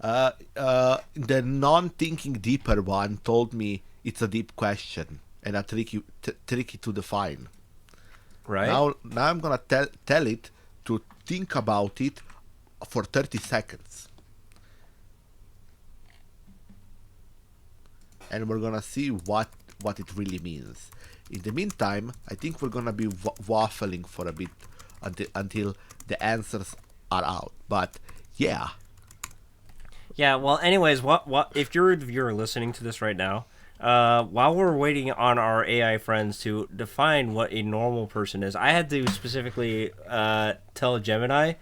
Speaker 2: The non-thinking deeper one told me it's a deep question and a tricky to define.
Speaker 1: Right?
Speaker 2: Now I'm gonna tell it to think about it for 30 seconds. And we're gonna see what it really means. In the meantime, I think we're gonna be waffling for a bit until the answers are out. But yeah.
Speaker 1: Yeah, well, anyways, what if you're the viewer listening to this right now, while we're waiting on our AI friends to define what a normal person is, I had to specifically tell Gemini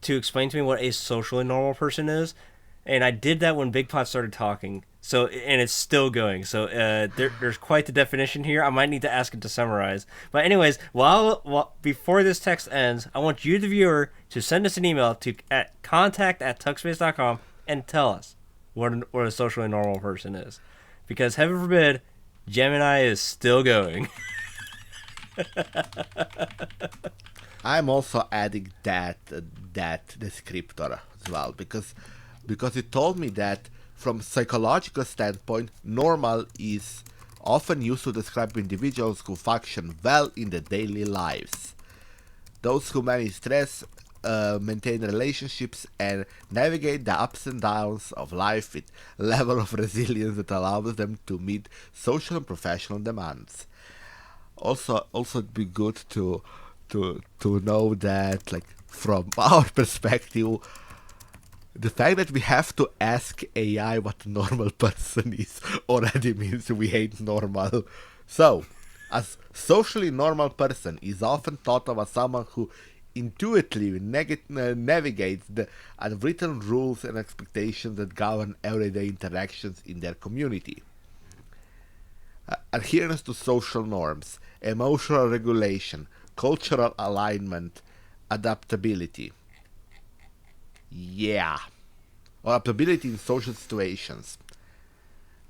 Speaker 1: to explain to me what a socially normal person is, and I did that when Bigpod started talking. So, and it's still going. So there's quite the definition here. I might need to ask it to summarize. But anyways, before this text ends, I want you, the viewer, to send us an email at contact@tuxbase.com and tell us what a socially normal person is. Because heaven forbid, Gemini is still going.
Speaker 2: I'm also adding that descriptor as well because it told me that from psychological standpoint, normal is often used to describe individuals who function well in their daily lives. Those who manage stress maintain relationships, and navigate the ups and downs of life with level of resilience that allows them to meet social and professional demands. Also, it'd be good to know that, like, from our perspective, the fact that we have to ask AI what a normal person is already means we ain't normal. So, as socially normal person is often thought of as someone who intuitively navigates the unwritten rules and expectations that govern everyday interactions in their community. Adherence to social norms, emotional regulation, cultural alignment, adaptability. Yeah. Or adaptability in social situations.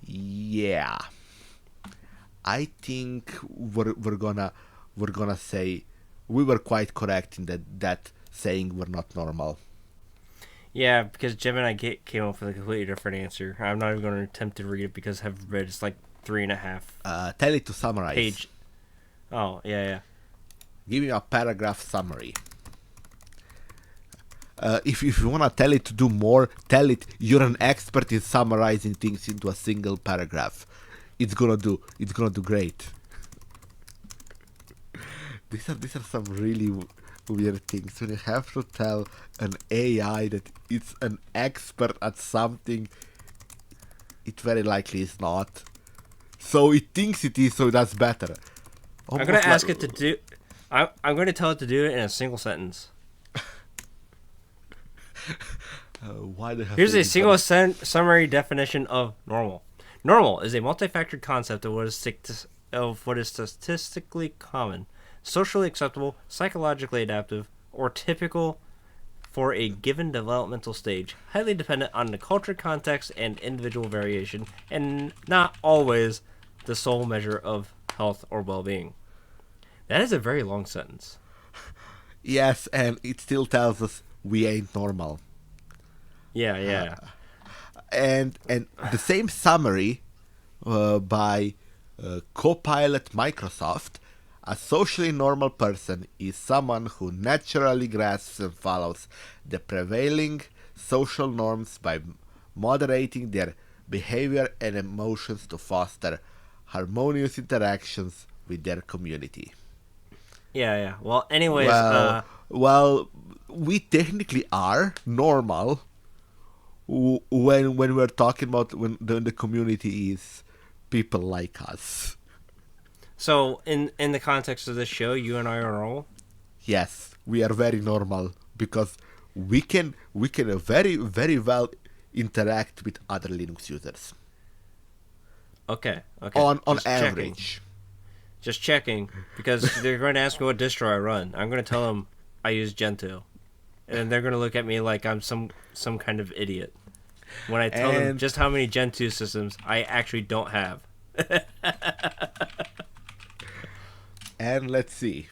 Speaker 2: Yeah. I think we're gonna say we were quite correct in that saying we're not normal.
Speaker 1: Yeah, because Jim and I came up with a completely different answer. I'm not even going to attempt to read it because I've read it's like 3.5
Speaker 2: Tell it to summarize.
Speaker 1: page. Oh, yeah.
Speaker 2: Give me a paragraph summary. If you want to tell it to do more, tell it you're an expert in summarizing things into a single paragraph. It's gonna do great. These are some really weird things. When you have to tell an AI that it's an expert at something, it very likely is not. So it thinks it is, so that's better.
Speaker 1: I'm going to ask it to do... I'm going to tell it to do it in a single sentence. Here's a single summary definition of normal. Normal is a multifactored concept of what is statistically common, socially acceptable, psychologically adaptive, or typical for a given developmental stage, highly dependent on the culture, context, and individual variation, and not always the sole measure of health or well-being. That is a very long sentence.
Speaker 2: Yes, and it still tells us we ain't normal.
Speaker 1: Yeah.
Speaker 2: And the same summary by Copilot Microsoft: a socially normal person is someone who naturally grasps and follows the prevailing social norms by moderating their behavior and emotions to foster harmonious interactions with their community.
Speaker 1: Yeah. Well, anyways,
Speaker 2: well, we technically are normal when we're talking about when the community is people like us.
Speaker 1: So, in the context of this show, you and I are normal?
Speaker 2: Yes, we are very normal because we can very, very well interact with other Linux users.
Speaker 1: Okay.
Speaker 2: On average.
Speaker 1: Just checking, because they're going to ask me what distro I run. I'm going to tell them I use Gentoo. And then they're going to look at me like I'm some kind of idiot. When I tell them just how many Gentoo systems I actually don't have.
Speaker 2: And let's see.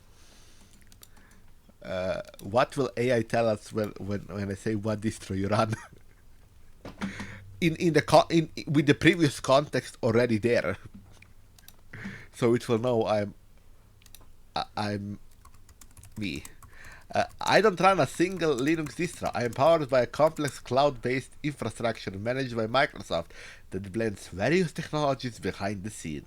Speaker 2: What will AI tell us when I say what distro you run? With the previous context already there, so it will know I'm me. I don't run a single Linux distro. I am powered by a complex cloud-based infrastructure managed by Microsoft that blends various technologies behind the scene.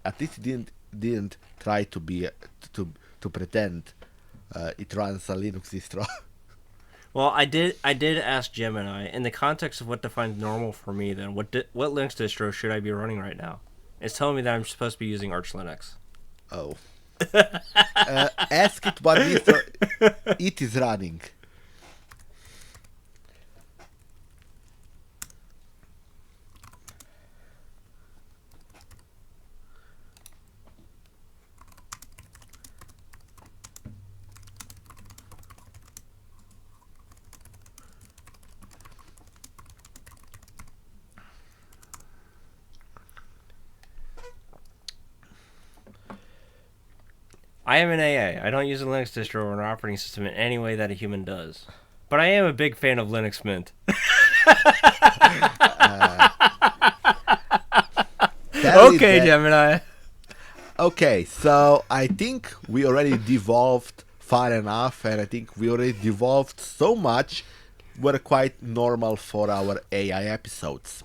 Speaker 2: At least it didn't try to be to pretend it runs a Linux distro.
Speaker 1: Well, I did ask Gemini in the context of what defines normal for me. Then what Linux distro should I be running right now? It's telling me that I'm supposed to be using Arch Linux.
Speaker 2: Oh. Ask it what distro it is running.
Speaker 1: I am an AA. I don't use a Linux distro or an operating system in any way that a human does. But I am a big fan of Linux Mint. Okay, Gemini.
Speaker 2: Okay, so I think we already devolved far enough, and I think we already devolved so much. We're quite normal for our AI episodes.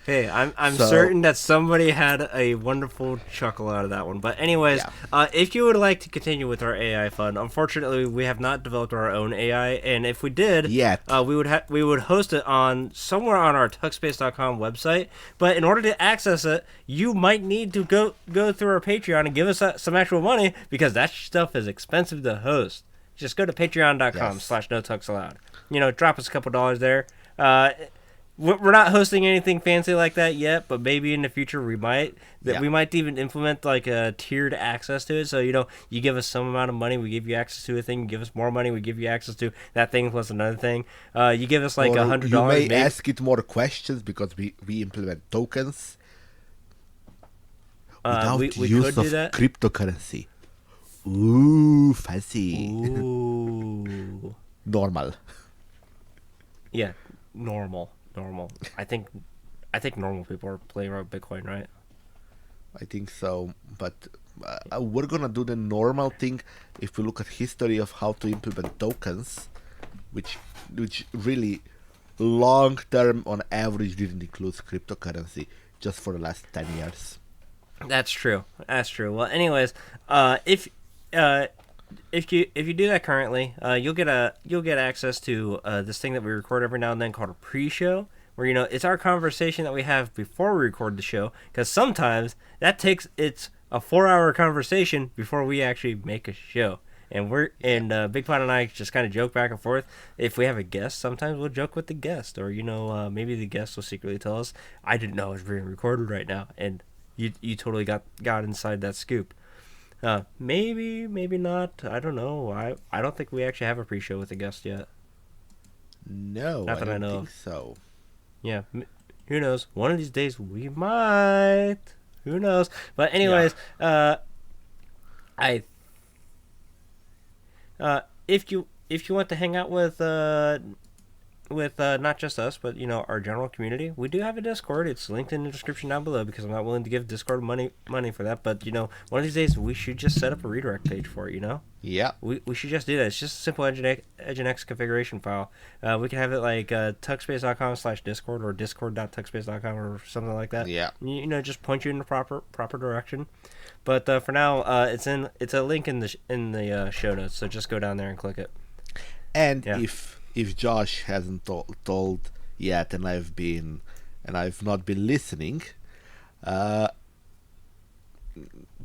Speaker 1: Hey, I'm
Speaker 2: So-
Speaker 1: certain that somebody had a wonderful chuckle out of that one. But anyways,
Speaker 2: Yeah.
Speaker 1: if you would like to continue with our AI fun, unfortunately we have not developed our own AI, and if we did,
Speaker 2: Yet.
Speaker 1: we would host it on somewhere on our tuckspace.com website. But in order to access it, you might need to go through our Patreon and give us some actual money, because that stuff is expensive to host. Just go to patreon.com/notucksallowed. Drop us a couple dollars there. We're not hosting anything fancy like that yet, but maybe in the future we might.
Speaker 2: Yeah.
Speaker 1: We might even implement like a tiered access to it. So you give us some amount of money, we give you access to a thing. You give us more money, we give you access to that thing plus another thing. You give us like
Speaker 2: Or
Speaker 1: $100.
Speaker 2: you may
Speaker 1: maybe.
Speaker 2: ask it more questions because we implement tokens without
Speaker 1: we
Speaker 2: use
Speaker 1: could
Speaker 2: of
Speaker 1: do that.
Speaker 2: cryptocurrency. Ooh, fancy.
Speaker 1: Ooh.
Speaker 2: Normal.
Speaker 1: Yeah, normal. I think normal people are playing around Bitcoin, right?
Speaker 2: I think so, but we're gonna do the normal thing if we look at history of how to implement tokens, which really long term on average didn't include cryptocurrency just for the last 10 years.
Speaker 1: That's true. Well, anyways, if you do that currently, you'll get access to this thing that we record every now and then called a pre-show, where it's our conversation that we have before we record the show, because sometimes it's a 4-hour conversation before we actually make a show. And Bigpod and I just kind of joke back and forth. If we have a guest, sometimes we'll joke with the guest, or maybe the guest will secretly tell us, "I didn't know it was being recorded right now," and you totally got inside that scoop. Maybe not. I don't know. I don't think we actually have a pre-show with a guest yet.
Speaker 2: No,
Speaker 1: Not that I
Speaker 2: don't
Speaker 1: know
Speaker 2: think
Speaker 1: of.
Speaker 2: so.
Speaker 1: Yeah, who knows? One of these days we might. Who knows? But anyways, if you want to hang out with not just us, but our general community, we do have a Discord. It's linked in the description down below, because I'm not willing to give Discord money for that. But one of these days we should just set up a redirect page for it.
Speaker 2: Yeah.
Speaker 1: We should just do that. It's just a simple Nginx configuration file. We can have it like tuckspace.com/discord or discord.tuckspace.com or something like that.
Speaker 2: Yeah.
Speaker 1: Just point you in the proper direction. But for now, it's a link in the show notes. So just go down there and click it.
Speaker 2: And
Speaker 1: Yeah.
Speaker 2: if Josh hasn't told yet, and I've not been listening,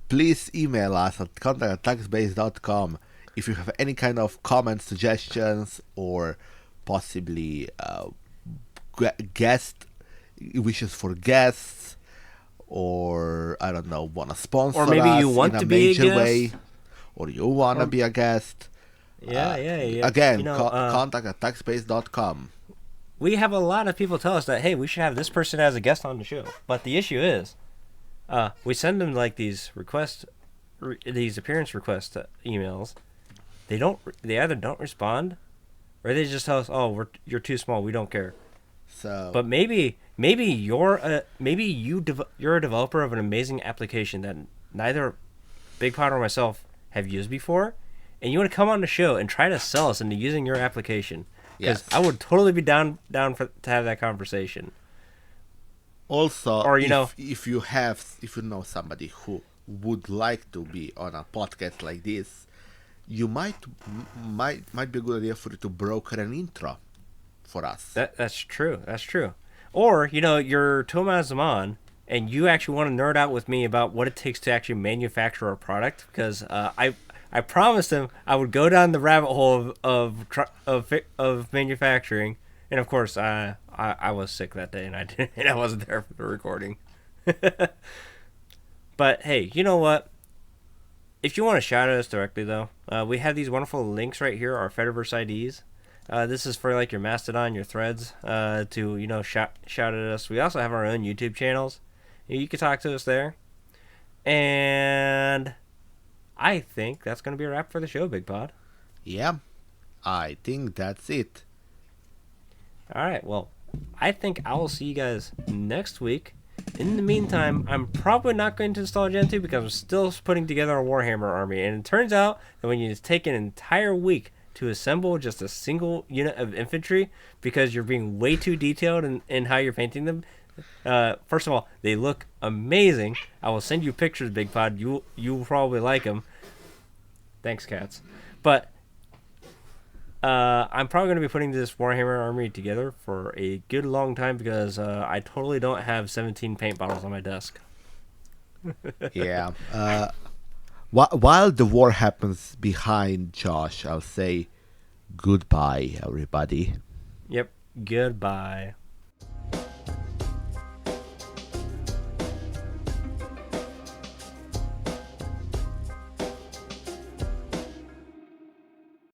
Speaker 2: please email us at contact@tuxbase.com if you have any kind of comments, suggestions, or possibly guest wishes for guests, or I don't know, want to sponsor
Speaker 1: Or maybe
Speaker 2: us
Speaker 1: you want
Speaker 2: in a
Speaker 1: to be a
Speaker 2: major
Speaker 1: guest.
Speaker 2: way, or you want to be a guest.
Speaker 1: Yeah.
Speaker 2: Again, contact@tuxbase.com.
Speaker 1: We have a lot of people tell us that, hey, we should have this person as a guest on the show. But the issue is, we send them like these appearance request emails. They either don't respond, or they just tell us, "Oh, you're too small. We don't care."
Speaker 2: So,
Speaker 1: But maybe you're a developer of an amazing application that neither Bigpod or myself have used before, and you want to come on the show and try to sell us into using your application. Because
Speaker 2: yes.
Speaker 1: I would totally be down to have that conversation.
Speaker 2: Also,
Speaker 1: Or,
Speaker 2: if you know somebody who would like to be on a podcast like this, you might be a good idea for you to broker an intro for us.
Speaker 1: That's true. Or, you're Thomas Zaman, and you actually want to nerd out with me about what it takes to actually manufacture a product, because I promised him I would go down the rabbit hole of manufacturing, and of course I was sick that day, and I wasn't there for the recording. But hey, you know what? If you want to shout at us directly, though, we have these wonderful links right here, our Fediverse IDs. This is for like your Mastodon, your Threads, to shout at us. We also have our own YouTube channels. You can talk to us there. And I think that's going to be a wrap for the show, Bigpod.
Speaker 2: Yeah, I think that's it.
Speaker 1: All right, well, I think I will see you guys next week In the meantime, I'm probably not going to install Gen 2 because I'm still putting together a Warhammer army. And it turns out that when you take an entire week to assemble just a single unit of infantry because you're being way too detailed in how you're painting them, first of all, they look amazing. I will send you pictures, Bigpod. You will probably like them. Thanks, cats. But I'm probably going to be putting this Warhammer army together for a good long time because I totally don't have 17 paint bottles on my desk.
Speaker 2: Yeah. While the war happens behind Josh, I'll say goodbye, everybody.
Speaker 1: Yep. Goodbye.